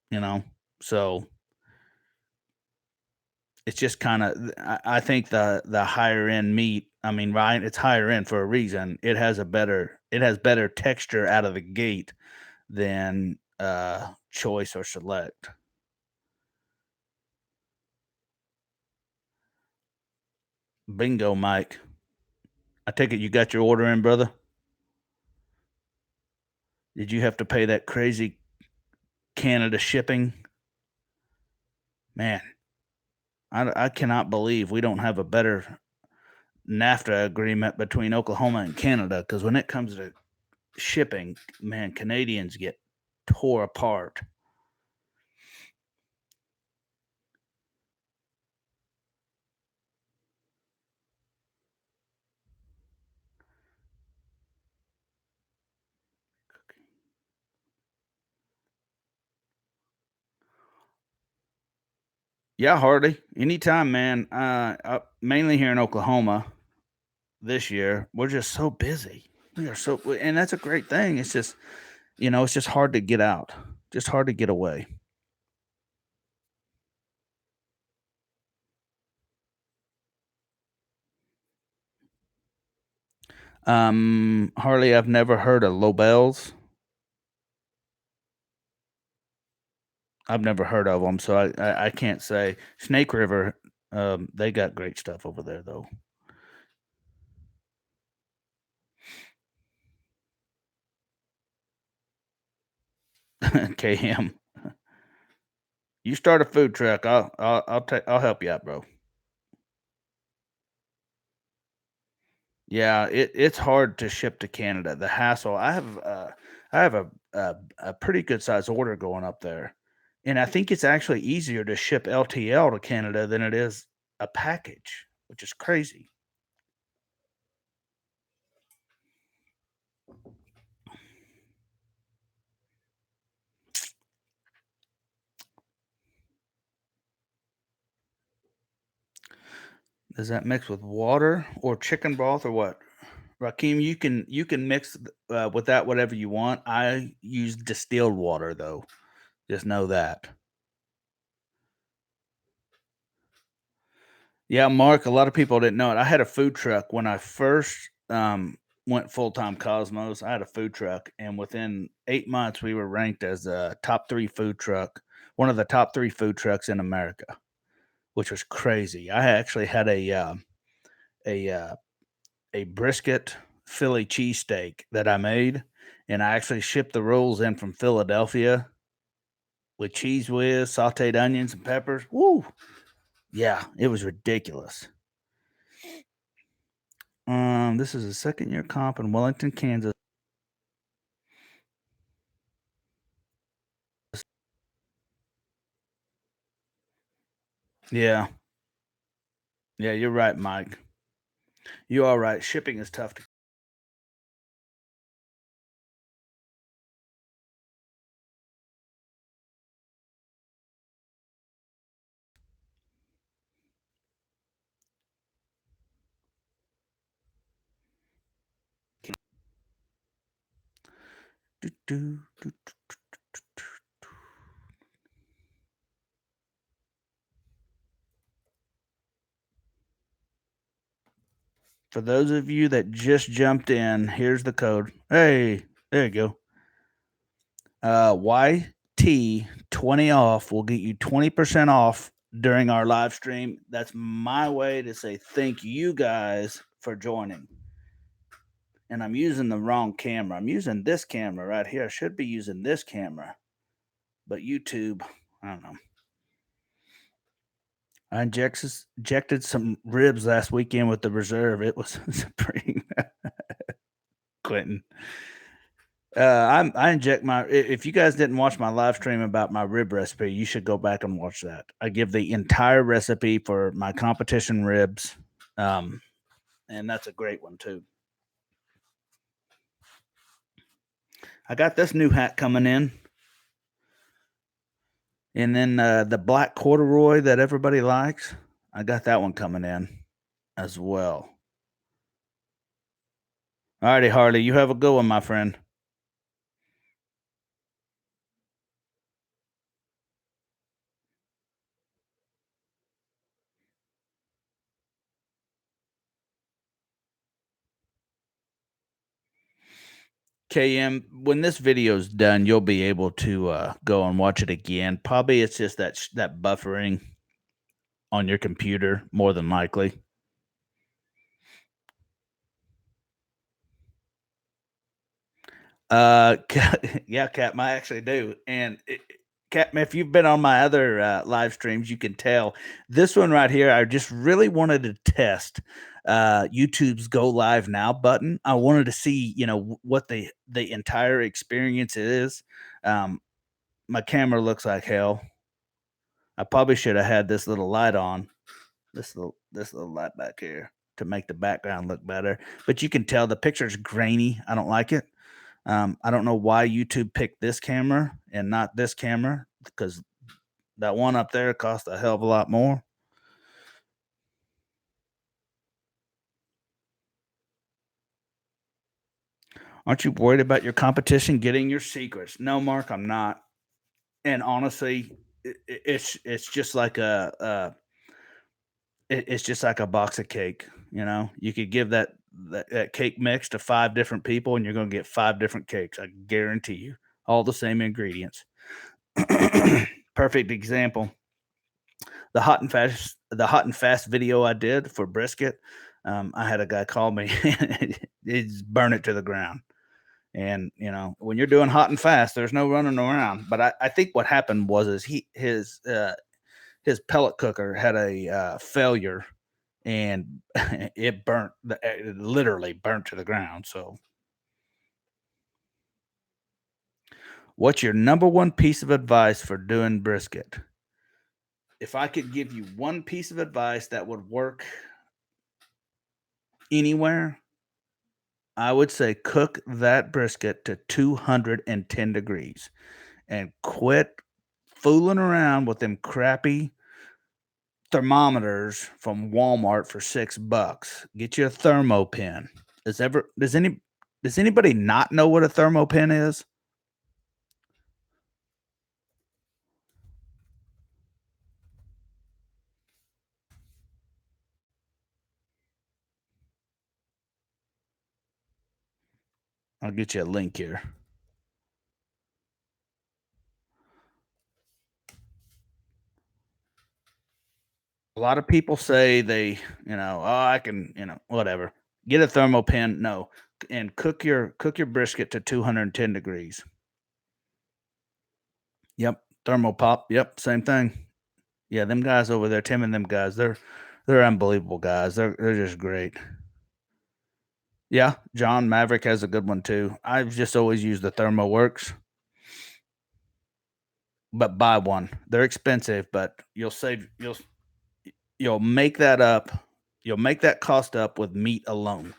you know? So it's just kind of, I think the higher end meat, I mean, right, it's higher end for a reason. It has better texture out of the gate than choice or select. Bingo, Mike. I take it you got your order in, brother. Did you have to pay that crazy Canada shipping? Man, I cannot believe we don't have a better NAFTA agreement between Oklahoma and Canada, because when it comes to shipping, man, Canadians get tore apart. Yeah, Hardy. Anytime, man. Mainly here in Oklahoma this year, we're just so busy. We are so, and that's a great thing. It's just, it's just hard to get out, just hard to get away. Harley, I've never heard of Lobels. I've never heard of them, so I can't say. Snake River, they got great stuff over there, though. KM, you start a food truck, I'll help you out, bro. Yeah, it's hard to ship to Canada. The hassle. I have a pretty good size order going up there, and I think it's actually easier to ship LTL to Canada than it is a package, which is crazy. Does that mix with water or chicken broth or what? Rakeem, you can mix with that whatever you want. I use distilled water though. Just know that. Yeah, Mark, a lot of people didn't know it. I had a food truck when I first went full time Cosmos. I had a food truck, and within 8 months, we were ranked as a top three food truck, one of the top three food trucks in America, which was crazy. I actually had a uh, a brisket Philly cheesesteak that I made, and I actually shipped the rolls in from Philadelphia with cheese whiz, sautéed onions, and peppers. Woo! Yeah, it was ridiculous. This is a second year comp in Wellington, Kansas. Yeah, yeah, you're right, Mike. You are right. Shipping is tough to. For those of you that just jumped in, here's the code. Hey, there you go. YT20 off will get you 20% off during our live stream. That's my way to say thank you guys for joining. And I'm using the wrong camera. I'm using this camera right here. I should be using this camera. But YouTube, I don't know. I injected some ribs last weekend with the reserve. It was pretty Quentin. I inject my. If you guys didn't watch my live stream about my rib recipe, you should go back and watch that. I give the entire recipe for my competition ribs, and that's a great one too. I got this new hat coming in, and then the black corduroy that everybody likes. I got that one coming in as well. All righty, Harley, you have a good one, my friend. KM, when this video's done, you'll be able to go and watch it again. Probably it's just that buffering on your computer, more than likely. Yeah, Cap, I actually do. And Cap, if you've been on my other live streams, you can tell this one right here. I just really wanted to test YouTube's Go Live Now button. I wanted to see, what the entire experience is. My camera looks like hell. I probably should have had this little light on, this little light back here to make the background look better. But you can tell the picture's grainy. I don't like it. I don't know why YouTube picked this camera and not this camera because that one up there cost a hell of a lot more. Aren't you worried about your competition getting your secrets? No, Mark, I'm not. And honestly, it's just like it's just like a box of cake. You could give that cake mix to 5 different people, and you're going to get 5 different cakes. I guarantee you, all the same ingredients. Perfect example. The hot and fast video I did for brisket. I had a guy call me, he's burn it to the ground. And when you're doing hot and fast, there's no running around. But I think what happened was is his pellet cooker had a failure, and it literally burnt to the ground. So, what's your number one piece of advice for doing brisket? If I could give you one piece of advice that would work anywhere, I would say cook that brisket to 210 degrees and quit fooling around with them crappy thermometers from Walmart for $6. Get you a thermo pin. Does anybody not know what a thermo pin is? I'll get you a link here. A lot of people say oh, I can, whatever. Get a thermo pin. No, and cook your brisket to 210 degrees. Yep, thermo pop. Yep, same thing. Yeah, them guys over there, Tim and them guys, they're unbelievable guys. They're just great. Yeah, John Maverick has a good one too. I've just always used the ThermoWorks, but buy one. They're expensive, but you'll make that up. You'll make that cost up with meat alone.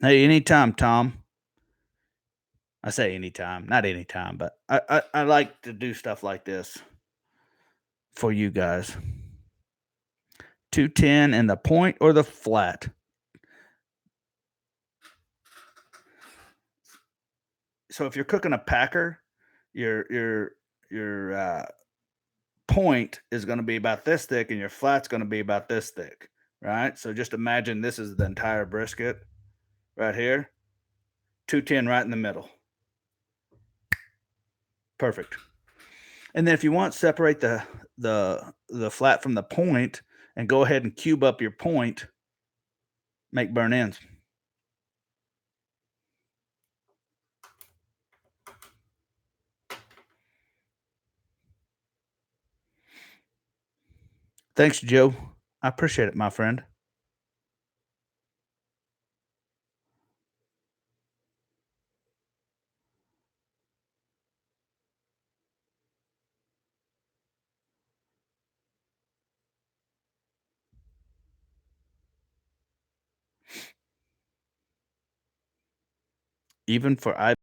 Hey, anytime, Tom. I say anytime, not anytime, but I like to do stuff like this for you guys. 210 in the point or the flat. So if you're cooking a packer, your point is going to be about this thick, and your flat's going to be about this thick, right? So just imagine this is the entire brisket right here. 210 right in the middle. Perfect. And then if you want, separate the flat from the point and go ahead and cube up your point, make burn ends. Thanks, Joe. I appreciate it, my friend. Even for I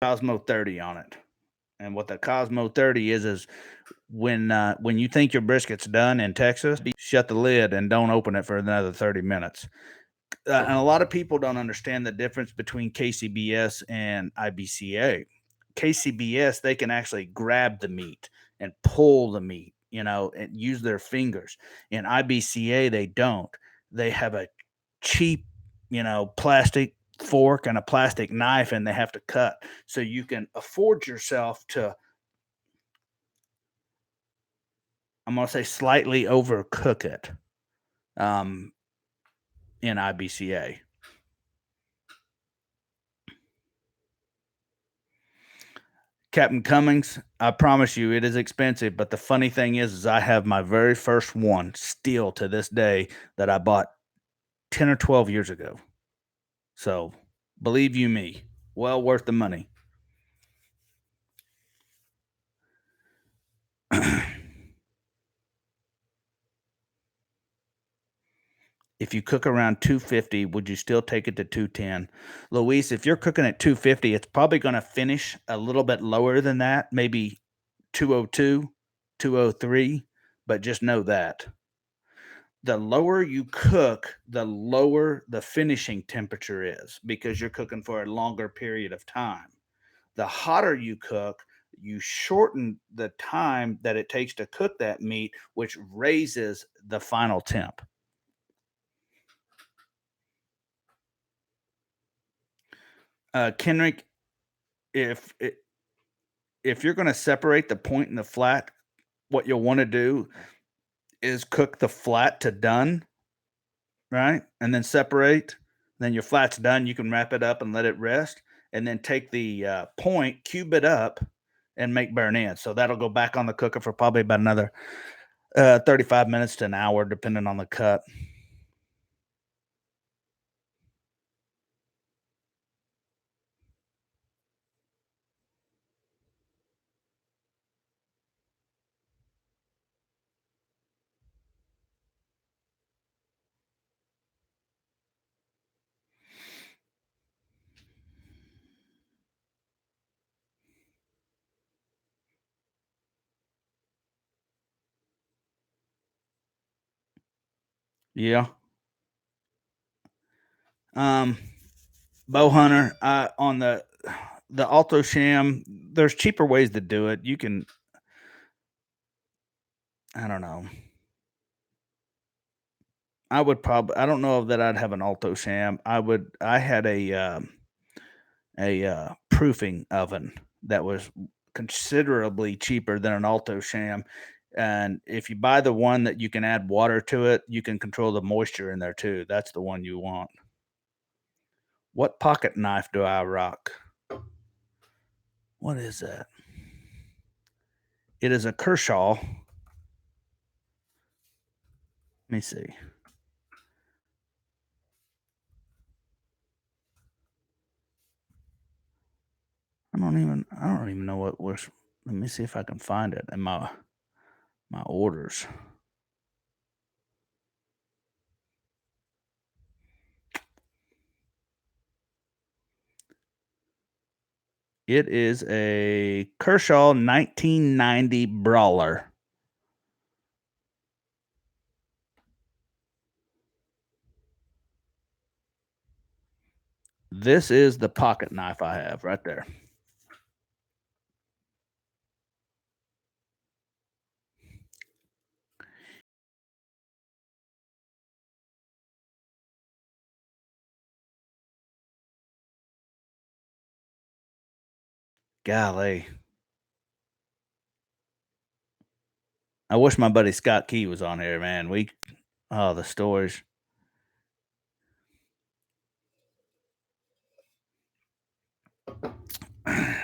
Cosmo 30 on it. And what the Cosmo 30 is when you think your brisket's done in Texas, shut the lid and don't open it for another 30 minutes. And a lot of people don't understand the difference between KCBS and IBCA. KCBS, they can actually grab the meat and pull the meat, and use their fingers. In IBCA, they don't. They have a cheap, plastic fork and a plastic knife, and they have to cut. So you can afford yourself to, I'm going to say, slightly overcook it um, in IBCA. Captain Cummings, I promise you it is expensive, but the funny thing is I have my very first one still to this day that I bought 10 or 12 years ago. So, believe you me, well worth the money. If you cook around 250, would you still take it to 210? Luis, if you're cooking at 250, it's probably going to finish a little bit lower than that, maybe 202, 203, but just know that the lower you cook, the lower the finishing temperature is because you're cooking for a longer period of time. The hotter you cook, you shorten the time that it takes to cook that meat, which raises the final temp. Kenrick, if if you're going to separate the point and the flat, what you'll want to do is cook the flat to done, right? And then separate. Then your flat's done. You can wrap it up and let it rest, and then take the point, cube it up, and make burn ends. So that'll go back on the cooker for probably about another 35 minutes to an hour, depending on the cut. Yeah. Um, Bow hunter on the Alto Sham. There's cheaper ways to do it. You can, I don't know. I would probably. I don't know that I'd have an Alto Sham. I would. I had a proofing oven that was considerably cheaper than an Alto Sham. And if you buy the one that you can add water to it, you can control the moisture in there too. That's the one you want. What pocket knife do I rock? What is that? It is a Kershaw. Let me see. I don't even know what was. Let me see if I can find it in my orders. It is a Kershaw 1990 Brawler. This is the pocket knife I have right there. Golly. I wish my buddy Scott Key was on here, man. Oh, the stories. All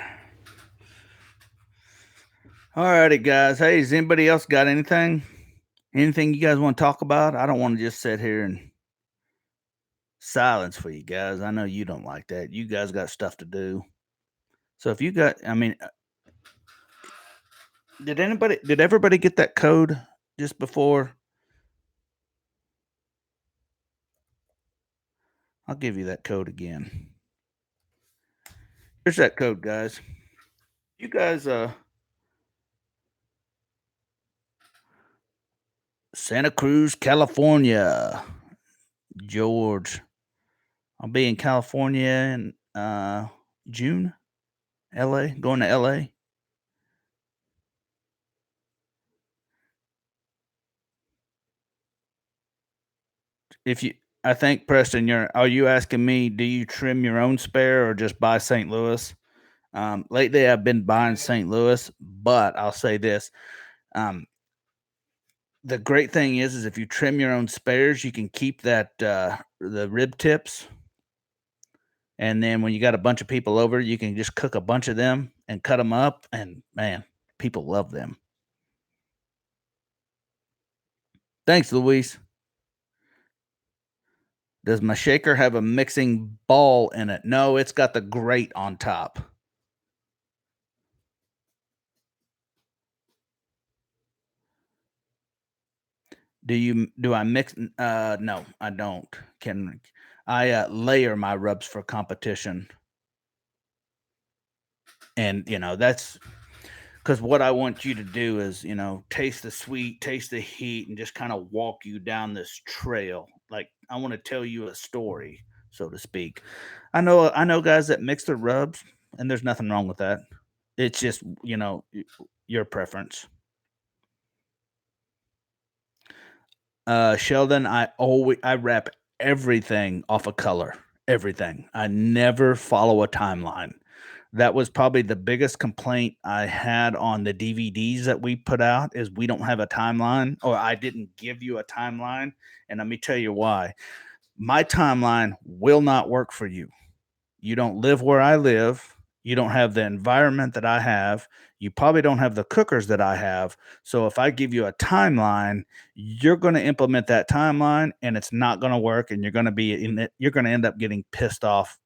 righty, guys. Hey, has anybody else got anything? Anything you guys want to talk about? I don't want to just sit here and silence for you guys. I know you don't like that. You guys got stuff to do. So if you got, I mean, did everybody get that code just before? I'll give you that code again. Here's that code, guys. You guys, Santa Cruz, California. George. I'll be in California in June. LA, going to LA. If you I think Preston, are you asking me, do you trim your own spare or just buy St. Louis? Lately I've been buying St. Louis, but I'll say this. Um, the great thing is if you trim your own spares, you can keep the rib tips. And then when you got a bunch of people over, you can just cook a bunch of them and cut them up. And man, people love them. Thanks, Luis. Does my shaker have a mixing ball in it? No, it's got the grate on top. Do I mix? No, I don't. Can I layer my rubs for competition? And that's because what I want you to do is taste the sweet, taste the heat, and just kind of walk you down this trail. Like I want to tell you a story, so to speak. I know guys that mix their rubs, and there's nothing wrong with that. It's just your preference. Sheldon, I wrap everything off a color. Everything. I never follow a timeline. That was probably the biggest complaint I had on the DVDs that we put out is we don't have a timeline, or I didn't give you a timeline. And let me tell you why. My timeline will not work for you. You don't live where I live. You don't have the environment that I have. You probably don't have the cookers that I have. So if I give you a timeline, you're going to implement that timeline and it's not going to work and you're going to end up getting pissed off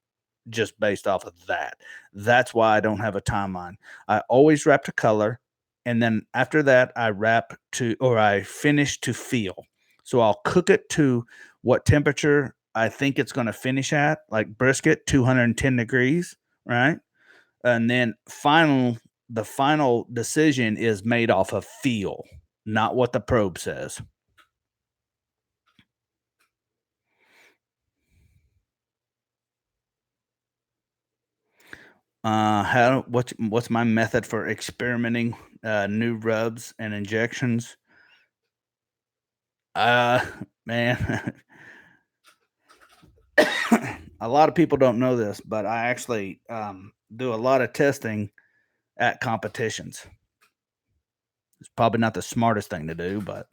just based off of that. That's why I don't have a timeline. I always wrap to color and then after that I finish to feel. So I'll cook it to what temperature I think it's going to finish at, like brisket, 210 degrees, right? And then the final decision is made off of feel, not what the probe says. What's my method for experimenting new rubs and injections? Uh Man, a lot of people don't know this, but I actually do a lot of testing at competitions. It's probably not the smartest thing to do, but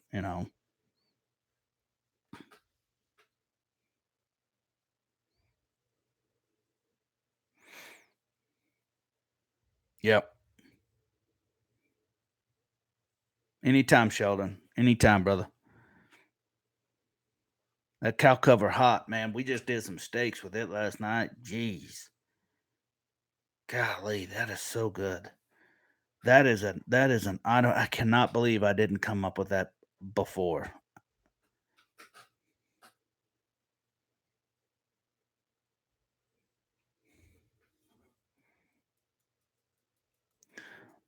yep. Anytime, Sheldon. Anytime, brother. That cow cover hot, man. We just did some steaks with it last night. Jeez. Golly, that is so good. I cannot believe I didn't come up with that before.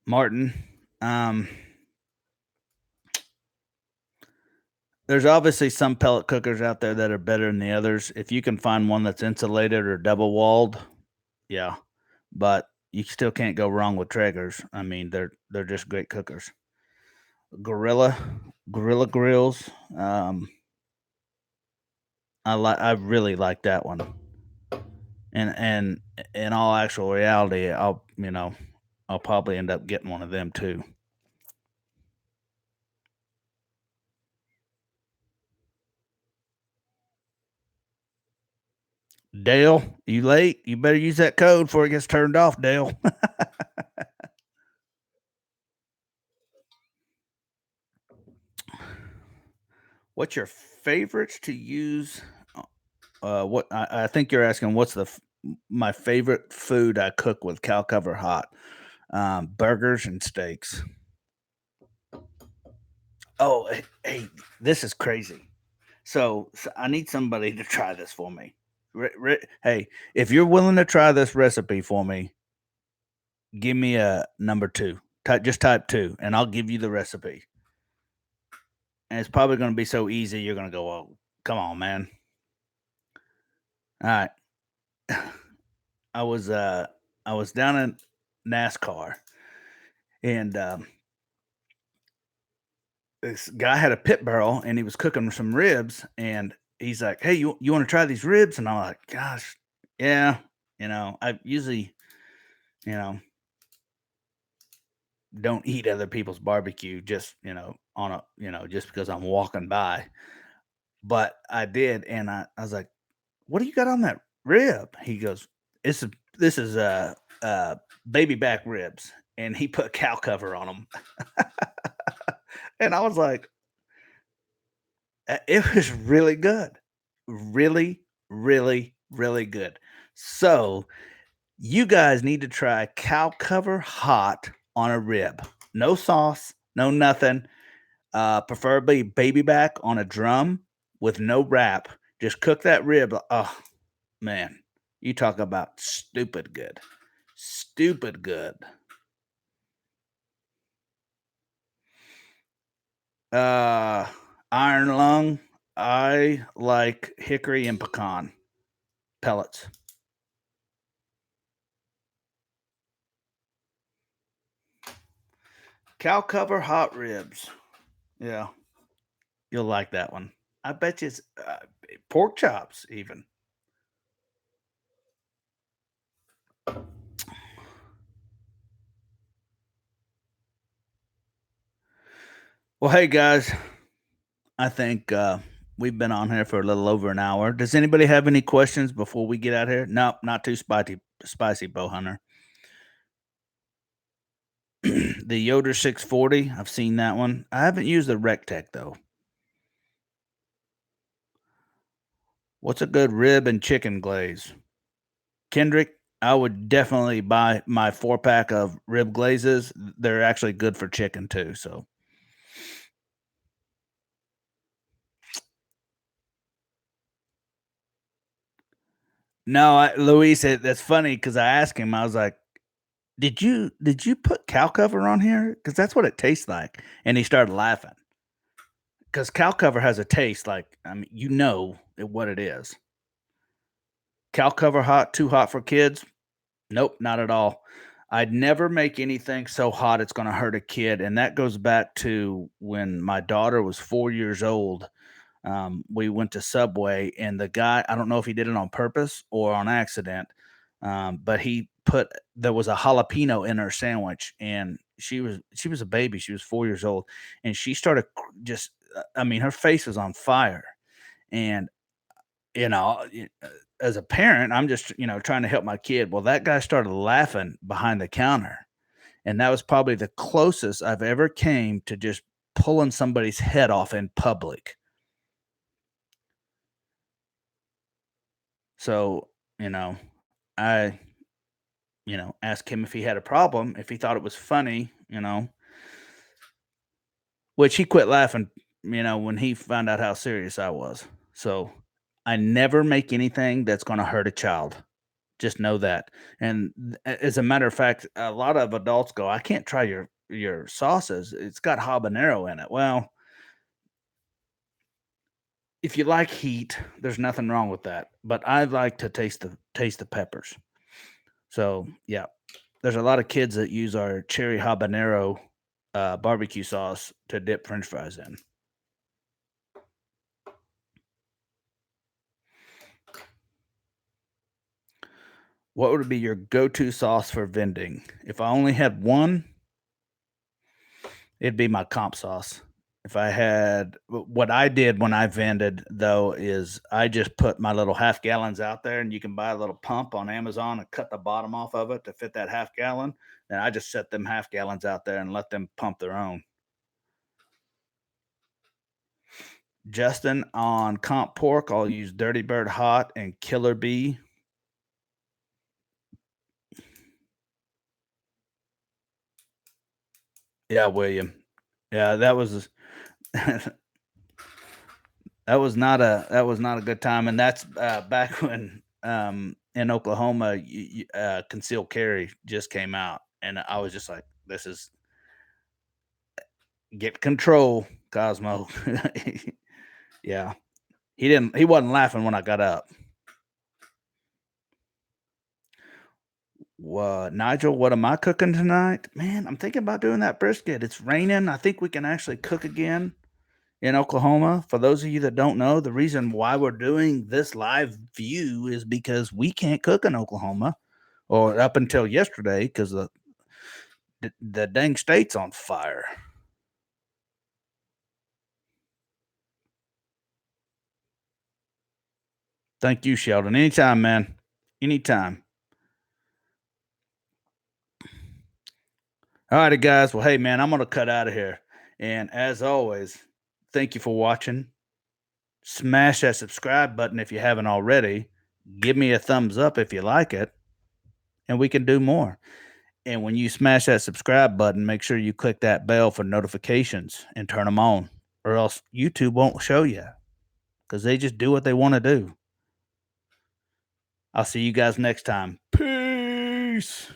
Martin, um, there's obviously some pellet cookers out there that are better than the others. If you can find one that's insulated or double walled, yeah, but you still can't go wrong with Traegers. I mean, they're just great cookers. Gorilla, Gorilla Grills. I really like that one. And in all actual reality, I'll probably end up getting one of them too. Dale, you late? You better use that code before it gets turned off, Dale. What's your favorites to use? What I think you're asking, what's my favorite food I cook with cow cover hot? Burgers and steaks. Oh, hey, this is crazy. So I need somebody to try this for me. Hey, if you're willing to try this recipe for me, give me a number two. Just type two, and I'll give you the recipe. And it's probably going to be so easy, you're going to go, "Oh, come on, man!" All right, I was uh, I was down in NASCAR, and this guy had a pit barrel, and he was cooking some ribs, and he's like, "Hey, you want to try these ribs?" And I'm like, "Gosh, yeah." I usually, you know, don't eat other people's barbecue just, just because I'm walking by. But I did, and I was like, "What do you got on that rib?" He goes, This is baby back ribs," and he put cow cover on them, and I was like, It was really good, really, really, really good." So you guys need to try cow cover hot on a rib. No sauce, no nothing. Preferably baby back on a drum with no wrap. Just cook that rib. Oh man, you talk about stupid good, stupid good. Uh, Iron lung. I like hickory and pecan pellets. Cow cover hot ribs. Yeah, you'll like that one. I bet you it's pork chops even. Well, hey guys, I think we've been on here for a little over an hour. Does anybody have any questions before we get out here? Nope, not too spicy, bow hunter. The Yoder 640, I've seen that one. I haven't used the Rectech though. What's a good rib and chicken glaze? Kendrick, I would definitely buy my 4 pack of rib glazes. They're actually good for chicken too. So no, Luis, that's funny because I asked him. I was like, did you put cow cover on here? Because that's what it tastes like." And he started laughing because cow cover has a taste like, I mean, what it is. Cow cover hot, too hot for kids? Nope, not at all. I'd never make anything so hot it's going to hurt a kid, and that goes back to when my daughter was 4 years old. We went to Subway, and the guy, I don't know if he did it on purpose or on accident, but there was a jalapeno in her sandwich, and she was a baby. She was 4 years old, and she started just. I mean, her face was on fire, and as a parent, I'm just trying to help my kid. Well, that guy started laughing behind the counter, and that was probably the closest I've ever came to just pulling somebody's head off in public. So, you know, I, asked him if he had a problem, if he thought it was funny, which he quit laughing, when he found out how serious I was. So I never make anything that's going to hurt a child. Just know that. And as a matter of fact, a lot of adults go, "I can't try your sauces. It's got habanero in it." Well, if you like heat, there's nothing wrong with that. But I like to taste the peppers. So yeah, there's a lot of kids that use our cherry habanero barbecue sauce to dip French fries in. What would be your go-to sauce for vending? If I only had one, it'd be my comp sauce. If I had what I did when I vended though is I just put my little half gallons out there, and you can buy a little pump on Amazon and cut the bottom off of it to fit that half gallon. And I just set them half gallons out there and let them pump their own. Justin, on comp pork, I'll use Dirty Bird Hot and Killer Bee. Yeah, William. Yeah, that was not a good time, and that's back when in Oklahoma, concealed carry just came out, and I was just like, "This is get control, Cosmo." Yeah, he wasn't laughing when I got up. Nigel, what am I cooking tonight? Man, I'm thinking about doing that brisket. It's raining. I think we can actually cook again in Oklahoma. For those of you that don't know, the reason why we're doing this live view is because we can't cook in Oklahoma, or up until yesterday, because the dang state's on fire. Thank you, Sheldon. Anytime, man. Anytime. All righty, guys. Well, hey, man, I'm going to cut out of here. And as always, thank you for watching. Smash that subscribe button if you haven't already. Give me a thumbs up if you like it, and we can do more. And when you smash that subscribe button, make sure you click that bell for notifications and turn them on, or else YouTube won't show you because they just do what they want to do. I'll see you guys next time. Peace.